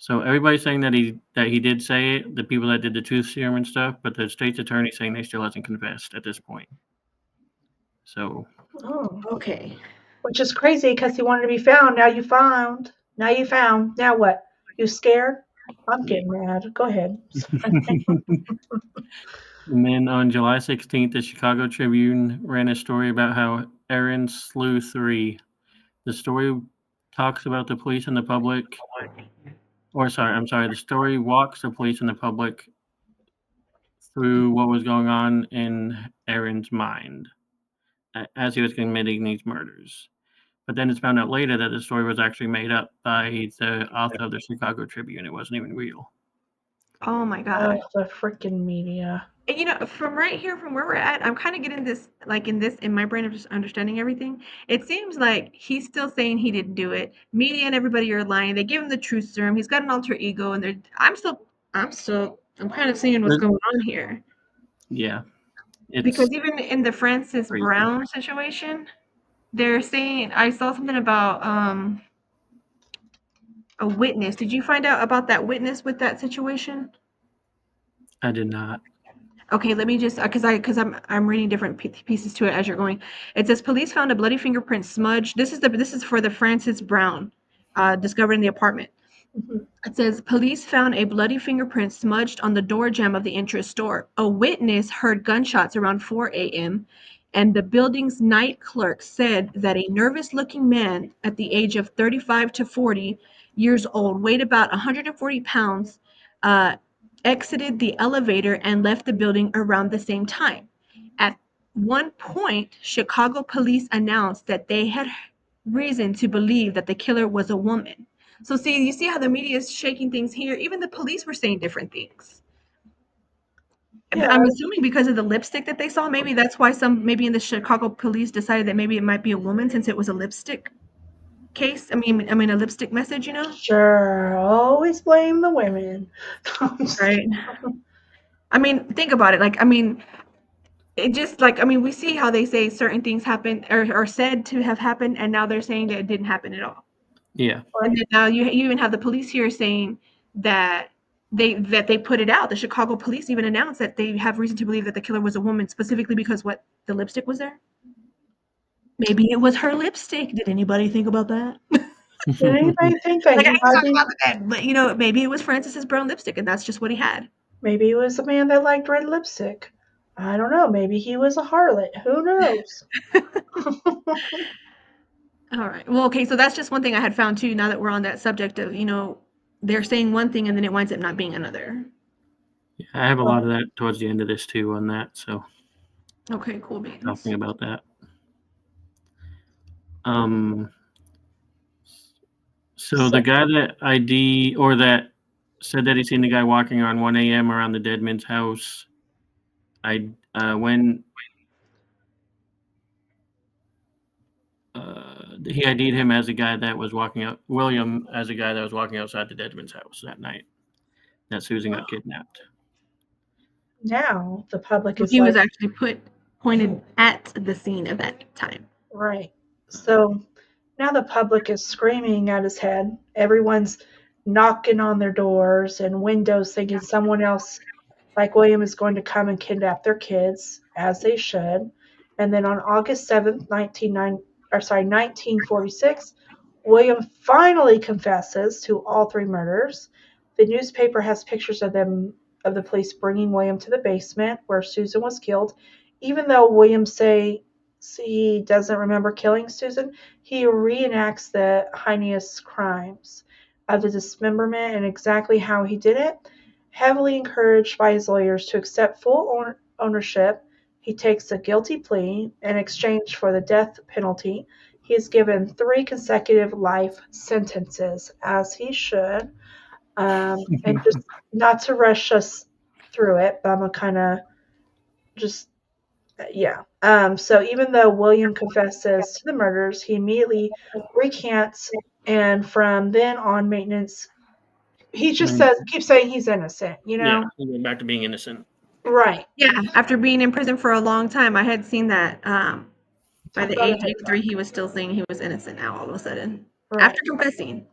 So everybody's saying that he did say it, the people that did the truth serum and stuff, but the state's attorney saying they still hasn't confessed at this point. So Oh. Okay. Which is crazy because he wanted to be found. Now you found. Now you found. Now what? You scared? I'm yeah. getting mad. Go ahead. And then on July 16th, the Chicago Tribune ran a story about how Aaron slew 3. The story talks about the police and the public, or sorry, I'm sorry, the story walks the police and the public through what was going on in Aaron's mind as he was committing these murders. But then it's found out later that the story was actually made up by the author of the Chicago Tribune. It wasn't even real. Oh my Oh, god. the freaking media. And, from right here, from where we're at, I'm kind of getting this, like in my brain of just understanding everything. It seems like he's still saying he didn't do it. Media and everybody are lying. They give him the truth serum. He's got an alter ego, and I'm kind of seeing what's There's, going on here. yeah, Because it's even in the Francis crazy. Brown situation, they're saying I saw something about a witness. Did you find out about that witness with that situation? I did not. Okay, let me just because I'm reading different pieces to it as you're going. It says police found a bloody fingerprint smudge. This is for the Francis Brown discovered in the apartment. Mhm. It says police found a bloody fingerprint smudged on the door jamb of the interest store. A witness heard gunshots around 4 a.m. and the building's night clerk said that a nervous-looking man at the age of 35 to 40 years old, weighed about 140 pounds, uh, exited the elevator and left the building around the same time. At one point, Chicago police announced that they had reason to believe that the killer was a woman. So see, you see how the media is shaking things here. Even the police were saying different things. Yeah, I'm assuming because of the lipstick that they saw. Maybe that's why maybe in the Chicago police decided that maybe it might be a woman since it was a lipstick case. I mean a lipstick message, sure. Always blame the women. right? I mean, think about it. Like, I mean, it just like I mean, we see how they say certain things happened or are said to have happened, and now they're saying that it didn't happen at all. Yeah. And then now you even have the police here saying that they put it out. The Chicago police even announced that they have reason to believe that the killer was a woman, specifically because what the lipstick was there. Maybe it was her lipstick. Did anybody think about that? Did anybody think that Like I he ain't might talking be? about that, but maybe it was Francis's brown lipstick, and that's just what he had. Maybe he was a man that liked red lipstick. I don't know. Maybe he was a harlot. Who knows? All right. Well, okay. So that's just one thing I had found too. Now that we're on that subject of they're saying one thing and then it winds up not being another. Yeah, I have a lot of that towards the end of this too on that. So Okay. Cool beans. talking about that. Um. So the guy that ID or that said that he seen the guy walking around 1 a.m. around the dead man's house. When he ID'd him as a guy that was walking out, William as a guy that was walking outside the dead man's house that night that Susan got kidnapped. Now the public So is he like, was actually pointed at the scene of that time. right. So now the public is screaming at his head. Everyone's knocking on their doors and windows thinking someone else like William is going to come and kidnap their kids, as they should. And then on August 7th, 1946, William finally confesses to all three murders. The newspaper has pictures of the police bringing William to the basement where Susan was killed. Even though William say he doesn't remember killing Susan, he reenacts the heinous crimes of the dismemberment and exactly how he did it. Heavily encouraged by his lawyers to accept full ownership, he takes a guilty plea in exchange for the death penalty. He is given 3 consecutive life sentences, as he should. And just not to rush us through it, but I'm going to kind of just, yeah. So even though William confesses to the murders, he immediately recants, and from then on, maintenance, he just says, keeps saying he's innocent, Yeah, he went back to being innocent. Right. Yeah, after being in prison for a long time, I had seen that. By the age of 3, he was still saying he was innocent. Now all of a sudden, Right. after confessing.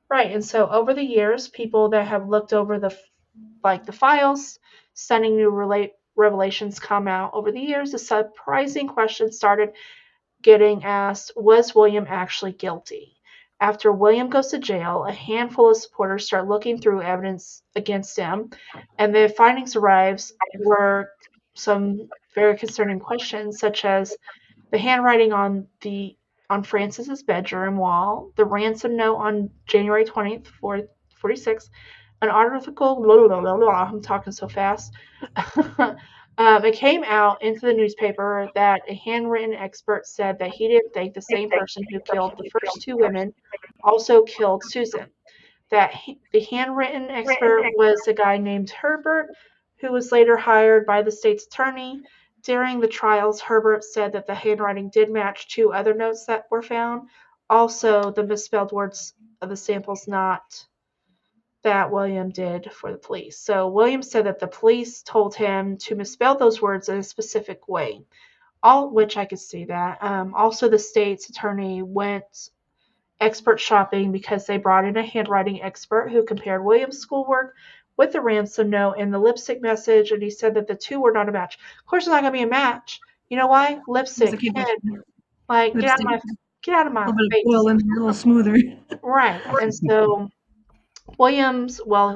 Right. And so over the years, people that have looked over the files, stunning new revelations come out. Over the years, a surprising question started getting asked: was William actually guilty? After William goes to jail, a handful of supporters start looking through evidence against him, and the findings arrives were some very concerning questions, such as the handwriting on Francis's bedroom wall, the ransom note on January 20th, 46, an article, blah, blah, blah, blah, I'm talking so fast. It came out into the newspaper that a handwritten expert said that he didn't think the same person who killed the first 2 women also killed Susan. That the handwritten expert was a guy named Herbert, who was later hired by the state's attorney. During the trials, Herbert said that the handwriting did match 2 other notes that were found. Also, the misspelled words of the samples not that William did for the police. So William said that the police told him to misspell those words in a specific way, all which I could see that. Also, the state's attorney went expert shopping because they brought in a handwriting expert who compared William's schoolwork with the ransom note and the lipstick message, and he said that the two were not a match. Of course, it's not going to be a match. You know why? It was Lipstick, a kid kid, with like get out lipstick, of a my little bit of face. oil and a little smoother. Right. And so Williams, well,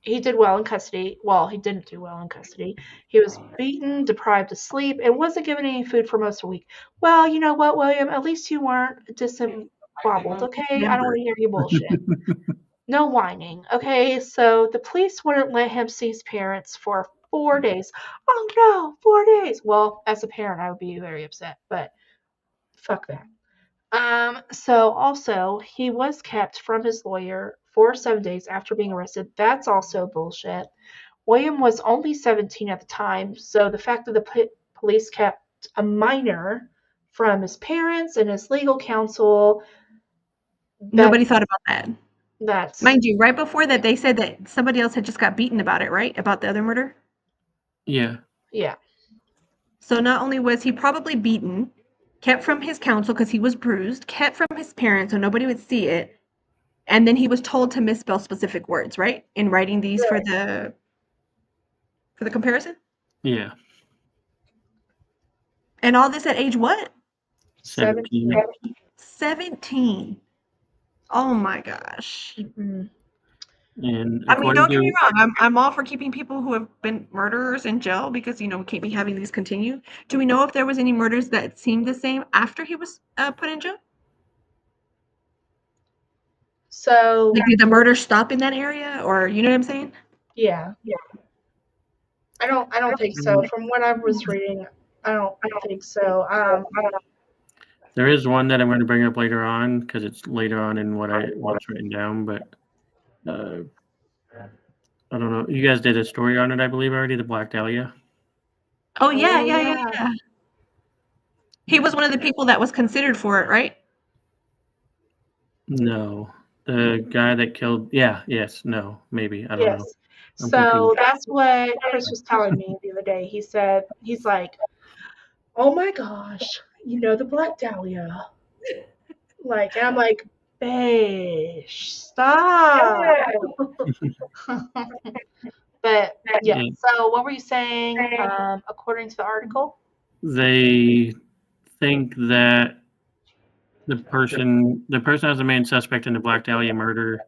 he did well in custody. Well, he didn't do well in custody. He was beaten, deprived of sleep, and wasn't given any food for most of the week. Well, you know what, William? At least you weren't disemboweled, okay? I don't want to hear your bullshit. No whining, okay? So the police wouldn't let him see his parents for 4 days. Oh no, 4 days. Well, as a parent, I would be very upset, but fuck that. So also, he was kept from his lawyer for 7 days after being arrested. That's also bullshit. William was only 17 at the time, so the fact that the police kept a minor from his parents and his legal counsel, Nobody thought about that. that's Mind you, right before that, they said that somebody else had just got beaten about it, right? About the other murder? Yeah. yeah. So not only was he probably beaten, kept from his counsel because he was bruised, kept from his parents so nobody would see it, and then he was told to misspell specific words, right? In writing these for the comparison? Yeah. And all this at age what? 17. 17. Oh my gosh. Mhm. And I mean, according don't get to me wrong. I'm all for keeping people who have been murderers in jail because we can't be having these continue. Do we know if there was any murders that seemed the same after he was put in jail? So Like, did the murder stop in that area, or you know what I'm saying? yeah. I don't think so. From what I was reading, I don't think so. there is one that I'm going to bring up later on because it's later on in what's written down, but I don't know. You guys did a story on it, I believe, already. The Black Dahlia. Oh yeah. He was one of the people that was considered for it, right? No, the guy that killed. Yeah. Yes. No. Maybe. I don't know. Yes. I'm So confused. that's what Chris was telling me the other day. He said, he's like, oh my gosh, you know the Black Dahlia. Like, and I'm like, Besh, stop. But yeah, Yeah. so what were you saying? According to the article? They think that the person as the main suspect in the Black Dahlia murder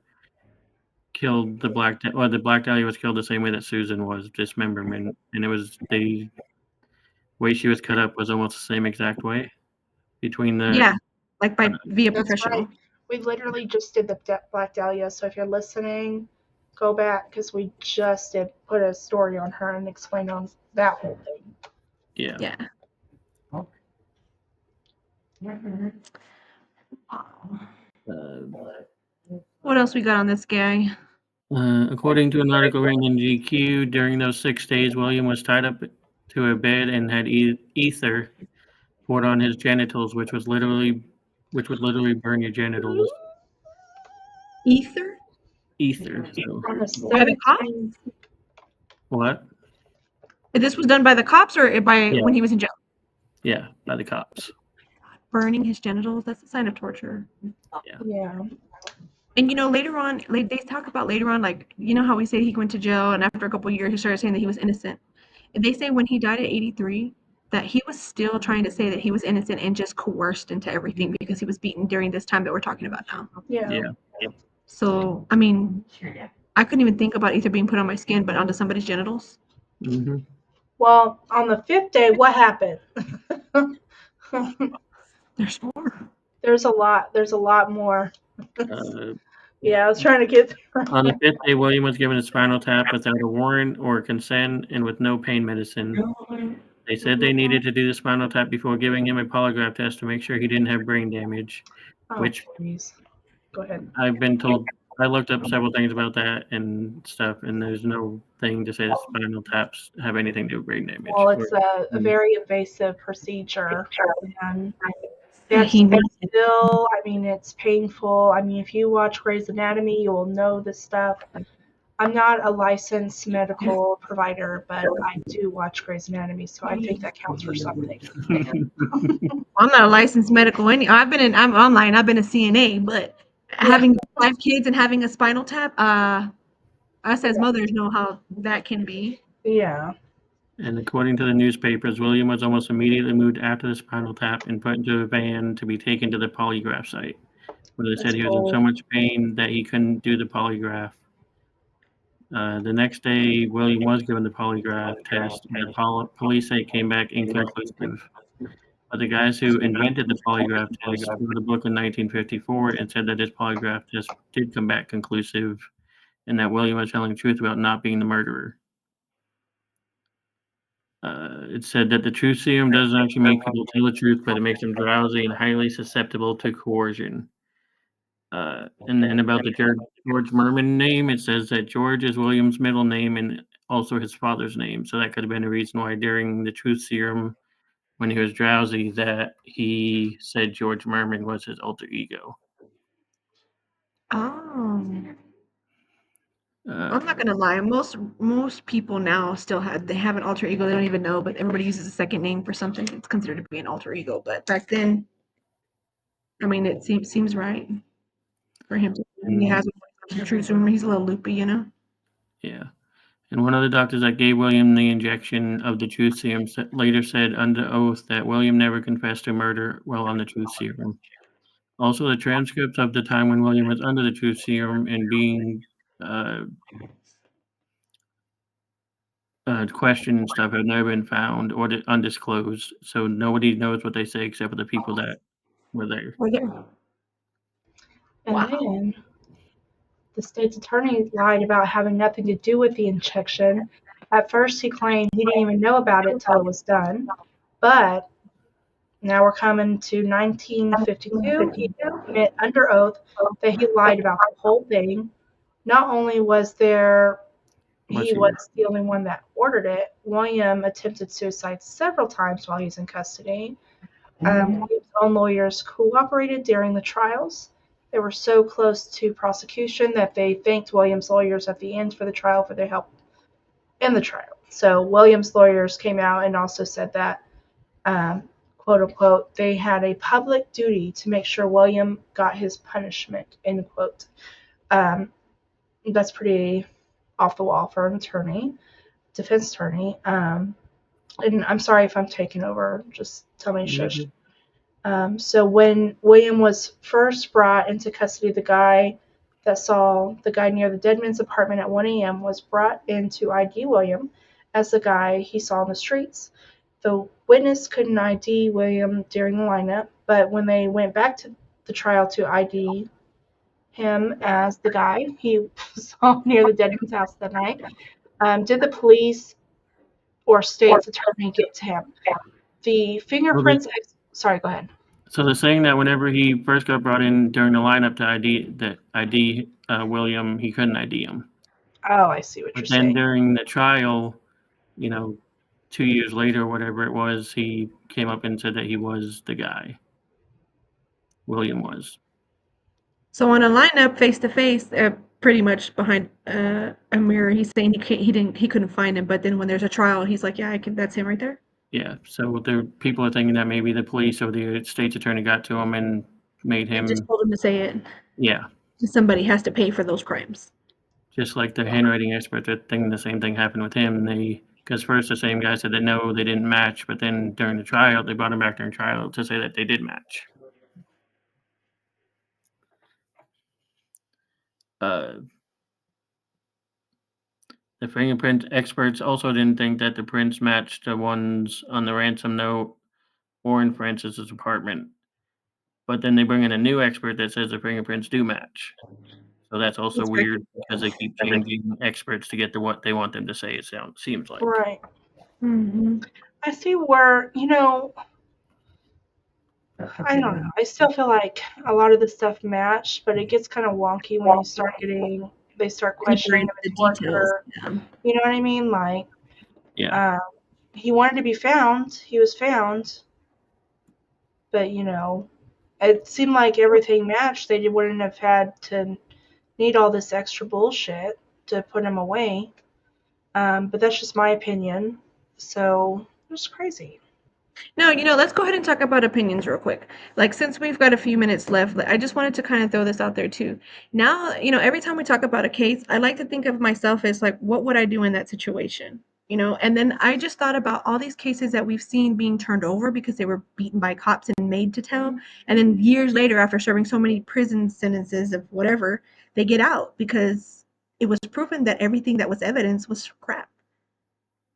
killed the the Black Dahlia was killed the same way that Susan was, dismemberment, and it was the way she was cut up was almost the same exact way between the. Yeah, like via That's professional. right. We literally just did the Black Dahlia. So if you're listening, go back because we just did put a story on her and explain on that whole thing. Yeah. Yeah. What else we got on this guy? According to an article written in GQ, during those 6 days, William was tied up to a bed and had ether poured on his genitals, which would literally burn your genitals. Ether? Ether. So On the By the cops? 17th, what? This was done by the cops or by Yeah. when he was in jail? Yeah, by the cops. Burning his genitals, that's a sign of torture. yeah. And later on, like they talk about later on, like how we say he went to jail and after a couple of years he started saying that he was innocent. And they say when he died at 83 that he was still trying to say that he was innocent and just coerced into everything because he was beaten during this time that we're talking about now. Yeah. So I mean, I couldn't even think about ether being put on my skin, but onto somebody's genitals. Mm-hmm. Well, on the 5th day, what happened? There's more. There's a lot. There's a lot more. Uh, Yeah, I was trying to get on the 5th day, William was given a spinal tap without a warrant or consent and with no pain medicine. They said they needed to do the spinal tap before giving him a polygraph test to make sure he didn't have brain damage, which please. Go ahead. I've been told. I looked up several things about that and stuff, and there's no thing to say that spinal taps have anything to do with brain damage. Well, it's a very invasive procedure, and Yeah, that's he needs it. still, I mean, it's painful. I mean, if you watch Grey's Anatomy, you will know this stuff. I'm not a licensed medical provider, but I do watch Grey's Anatomy, so I think that counts for something. I'm not a licensed medical I'm online, I've been a CNA, but having 5 kids and having a spinal tap, us as mothers know how that can be. Yeah. And according to the newspapers, William was almost immediately moved after the spinal tap and put into a van to be taken to the polygraph site, where they said That's he was in cool. so much pain that he couldn't do the polygraph. The next day, William was given the polygraph test, and the police say it came back inconclusive. But the guys who invented the polygraph test wrote a book in 1954 and said that his polygraph test did come back conclusive and that William was telling the truth about not being the murderer. It said that the truth serum doesn't actually make people tell the truth, but it makes them drowsy and highly susceptible to coercion. And then about the George Merman name, it says that George is William's middle name and also his father's name. So that could have been a reason why during the truth serum, when he was drowsy, that he said George Merman was his alter ego. Oh. Uh, I'm not gonna lie. Most people now still have an alter ego. They don't even know, but everybody uses a second name for something. It's considered to be an alter ego. But back then, I mean, it seems right for him to. He has the truth. Remember, he's a little loopy, you know. yeah. And one of the doctors that gave William the injection of the truth serum later said under oath that William never confessed to murder while on the truth serum. Also, the transcripts of the time when William was under the truth serum and being uh, questioned and stuff have never been found or undisclosed. So nobody knows what they say except for the people that were there. Right there. And Wow. then the state's attorney lied about having nothing to do with the injection. At first, he claimed he didn't even know about it till it was done. But now we're coming to 1952. He admitted under oath that he lied about the whole thing. Not only was Was he he? was the only one that ordered it, William attempted suicide several times while he was in custody. William's own lawyers cooperated during the trials. They were so close to prosecution that they thanked William's lawyers at the end for the trial for their help in the trial. So William's lawyers came out and also said that, quote unquote, they had a public duty to make sure William got his punishment, end quote. That's pretty off the wall for an attorney, defense attorney. And I'm sorry if I'm taking over. Just tell me shush. So when William was first brought into custody, the guy that saw the guy near the dead man's apartment at 1 a.m. was brought in to ID William as the guy he saw on the streets. The witness couldn't ID William during the lineup, but when they went back to the trial to ID him as the guy he saw near the dead man's house that night, did the police or state's attorney get to him? The fingerprints. Sorry, go ahead. So they're saying that whenever he first got brought in during the lineup to ID William, he couldn't ID him. Oh, I see what But you're then saying. during the trial, 2 years later, whatever it was, he came up and said that he was the guy. William was. So on a lineup face to face, pretty much behind a mirror, he's saying he couldn't find him. But then when there's a trial, he's like, yeah, I can. That's him right there. Yeah. So the people are thinking that maybe the police or the state's attorney got to him and made And just him. told him to say it. Yeah. Somebody has to pay for those crimes. Just like the handwriting expert, the same thing happened with him. Because first the same guy said that no, they didn't match, but then during the trial, they brought him back during trial to say that they did match. The fingerprint experts also didn't think that the prints matched the ones on the ransom note or in Francis's apartment. But then they bring in a new expert that says the fingerprints do match. So that's also That's very weird because they keep changing experts to get to what they want them to say, it seems like. Right. Mm-hmm. I see where, I don't know. I still feel like a lot of the stuff matched, but it gets kind of wonky when they start Deeper questioning into him the as details. torture. Yeah. You know what I mean? Like, Yeah. he wanted to be found. He was found. But, it seemed like everything matched. They wouldn't have had to need all this extra bullshit to put him away. But that's just my opinion. So, it's crazy. No, let's go ahead and talk about opinions real quick. Like, since we've got a few minutes left, I just wanted to kind of throw this out there too. Now, every time we talk about a case, I like to think of myself as like, what would I do in that situation? And then I just thought about all these cases that we've seen being turned over because they were beaten by cops and made to tell. And then years later, after serving so many prison sentences of whatever, they get out because it was proven that everything that was evidence was crap.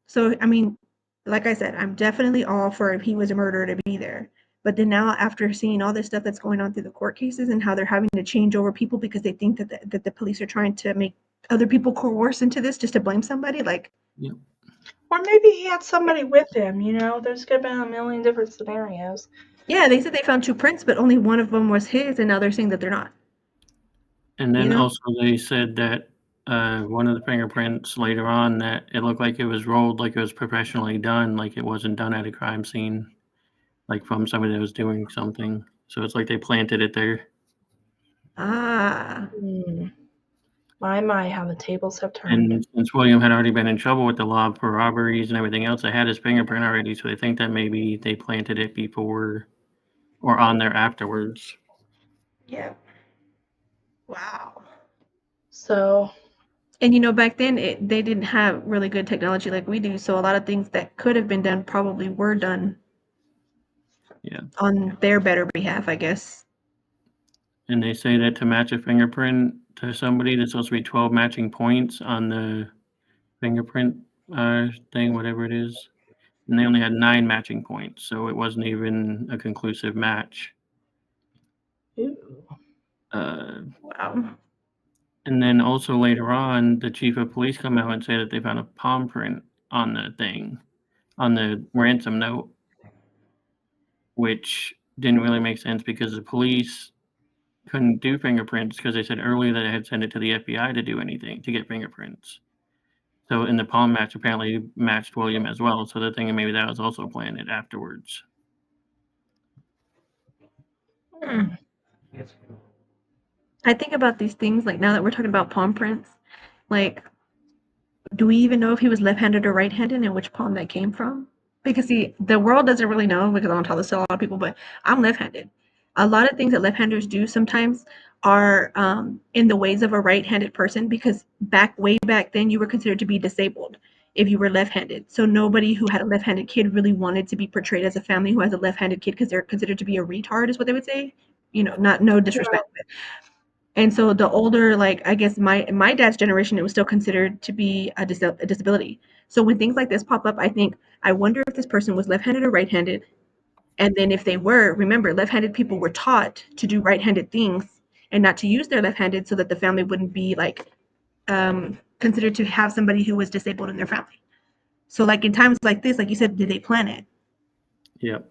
So, I mean, like I said, I'm definitely all for if he was a murderer to be there. But then now, after seeing all this stuff that's going on through the court cases and how they're having to change over people because they think that the police are trying to make other people coerce into this just to blame somebody, like, Yep. Or maybe he had somebody with him, There's could have been a million different scenarios. yeah, they said they found two prints, but only one of them was his, and now they're saying that they're not. And then You know? also they said that one of the fingerprints later on that it looked like it was rolled like it was professionally done, like it wasn't done at a crime scene, like from somebody that was doing something. So it's like they planted it there. Ah, My, how the tables have turned. And since William had already been in trouble with the law for robberies and everything else, they had his fingerprint already, so they think that maybe they planted it before or on there afterwards. yeah. Wow. So, And back then they didn't have really good technology like we do, so a lot of things that could have been done probably were done Yeah. on their better behalf, I guess. And they say that to match a fingerprint to somebody, there's supposed to be 12 matching points on the fingerprint thing, whatever it is. And they only had 9 matching points, so it wasn't even a conclusive match. ooh. Uh, Wow. and then also later on, the chief of police come out and say that they found a palm print on the thing, on the ransom note, which didn't really make sense because the police couldn't do fingerprints because they said earlier that they had sent it to the FBI to do anything to get fingerprints. So in the palm match apparently matched William as well. So they're thinking maybe that was also planted afterwards. Hmm. I think about these things like now that we're talking about palm prints, like, do we even know if he was left-handed or right-handed and which palm that came from? Because see, the world doesn't really know because I don't tell this to a lot of people, but I'm left-handed. A lot of things that left-handers do sometimes are in the ways of a right-handed person because way back then you were considered to be disabled if you were left-handed. So nobody who had a left-handed kid really wanted to be portrayed as a family who has a left-handed kid because they're considered to be a retard, is what they would say. Not no disrespect, and so the older, like I guess my dad's generation, it was still considered to be a disability. So when things like this pop up, I think I wonder if this person was left-handed or right-handed, and then if they were, remember, left-handed people were taught to do right-handed things and not to use their left-handed, so that the family wouldn't be like considered to have somebody who was disabled in their family. So like in times like this, like you said, did they plan it? Yep.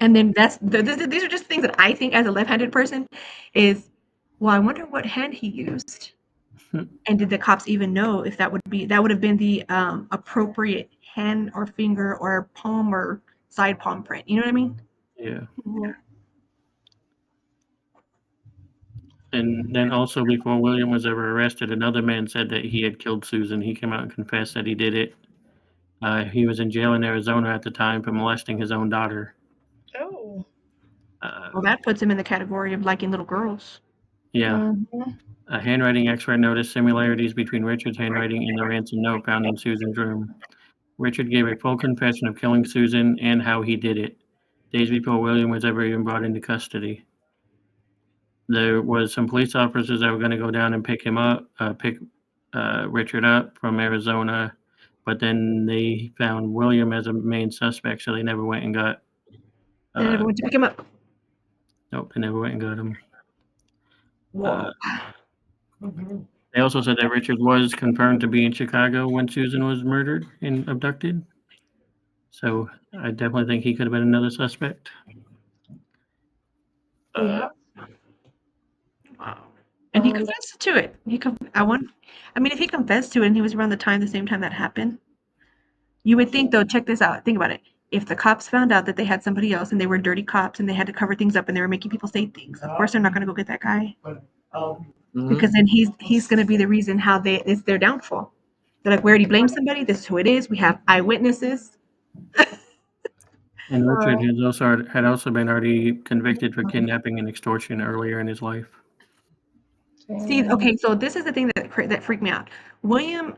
And then these are just things that I think as a left-handed person is, well, I wonder what hand he used. And did the cops even know if that would have been the appropriate hand or finger or palm or side palm print? You know what I mean? Yeah. Yeah. And then also before William was ever arrested, another man said that he had killed Susan. He came out and confessed that he did it. He was in jail in Arizona at the time for molesting his own daughter. Oh. Well, that puts him in the category of liking little girls. Yeah. Mm-hmm. A handwriting expert noticed similarities between Richard's handwriting and the ransom note found in Susan's room. Richard gave a full confession of killing Susan and how he did it, days before William was ever even brought into custody. There was some police officers that were going to go down and pick Richard up from Arizona, but then they found William as a main suspect, so they never went and got. They never went to pick him up. Nope, they never went and got him. Whoa. They also said that Richard was confirmed to be in Chicago when Susan was murdered and abducted. So I definitely think he could have been another suspect. Yeah. Wow. And he Um, confessed to it. I mean, if he confessed to it and he was around the same time that happened, you would think though, check this out. Think about it. If the cops found out that they had somebody else and they were dirty cops and they had to cover things up and they were making people say things, of course they're not going to go get that guy. Because then he's going to be the reason how it's their downfall. They're like, we already blamed somebody. This is who it is. We have eyewitnesses. And Richard Wow. had also been already convicted for kidnapping and extortion earlier in his life. See, Dang. okay, so this is the thing that freaked me out. William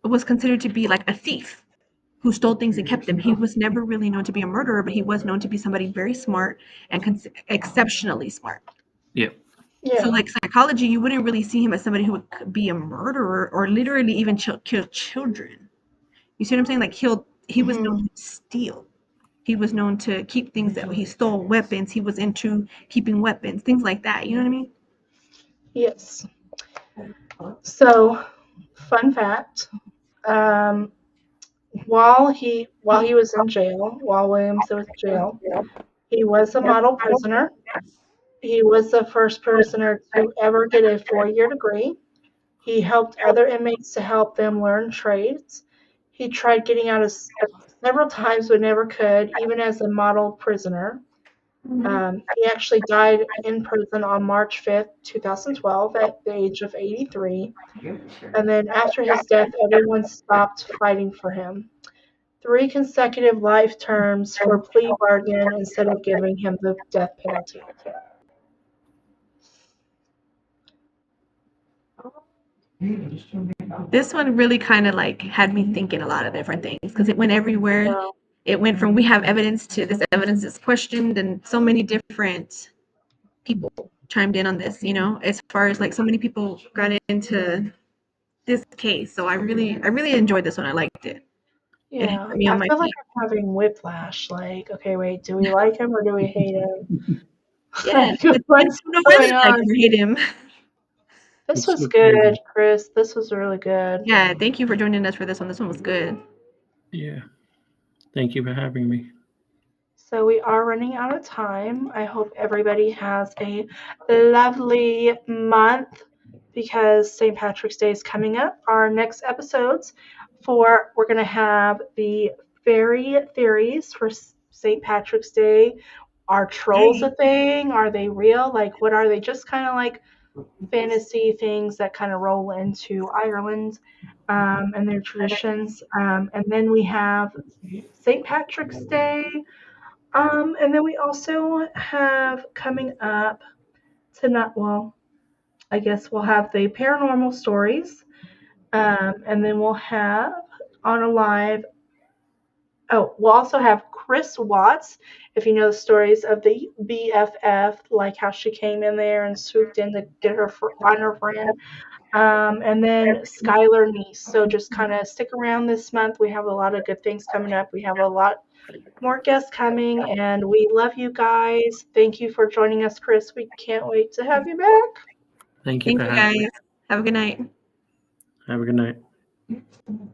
was considered to be like a thief who stole things and kept them. He was never really known to be a murderer, but he was known to be somebody very smart and exceptionally smart. Yep. So, Yeah. like psychology, you wouldn't really see him as somebody who would be a murderer or literally even kill children. You see what I'm saying? Like he was Hmm. known to steal. He was known to keep things that he stole weapons. He was into keeping weapons, things like that. You know what I mean? Yes. So, fun fact. Um, while he was in jail, while Williams was in jail, he was a model prisoner. He was the first prisoner to ever get a 4-year degree. He helped other inmates to help them learn trades. He tried getting out of several times but never could, even as a model prisoner. He actually died in prison on March 5th, 2012, at the age of 83. And then after his death, everyone stopped fighting for him. 3 consecutive life terms for plea bargain instead of giving him the death penalty. This one really kind of like had me thinking a lot of different things because it went everywhere. So, It went from we have evidence to this evidence is questioned, and so many different people chimed in on this. You know, as far as like so many people got into this case. So I really enjoyed this one. I liked it. It yeah, put me on I my feel like feet. I'm having whiplash. Like, okay, wait, do we like him or do we hate him? Yeah, Like, I what's don't know whether going to like on? him or hate him. This It's was so good, crazy. Chris. This was really good. Yeah, thank you for joining us for this one. This one was good. Yeah. Thank you for having me. So we are running out of time. I hope everybody has a lovely month because St. Patrick's Day is coming up. Our next episodes we're going to have the fairy theories for St. Patrick's Day. Are trolls a thing? Are they real? Like, what are they? Just kind of like fantasy things that kind of roll into Ireland and their traditions. And then we have St. Patrick's Day. And then we also have coming up tonight. Well, I guess we'll have the paranormal stories. And then we'll have on a live. Oh, we'll also have Chris Watts, if you know the stories of the BFF, like how she came in there and swooped in to get her find her friend. And then Skylar Neese. So just kind of stick around this month. We have a lot of good things coming up. We have a lot more guests coming, and we love you guys. Thank you for joining us, Chris. We can't wait to have you back. Thank you Thank for you having guys. me. Have a good night. Have a good night.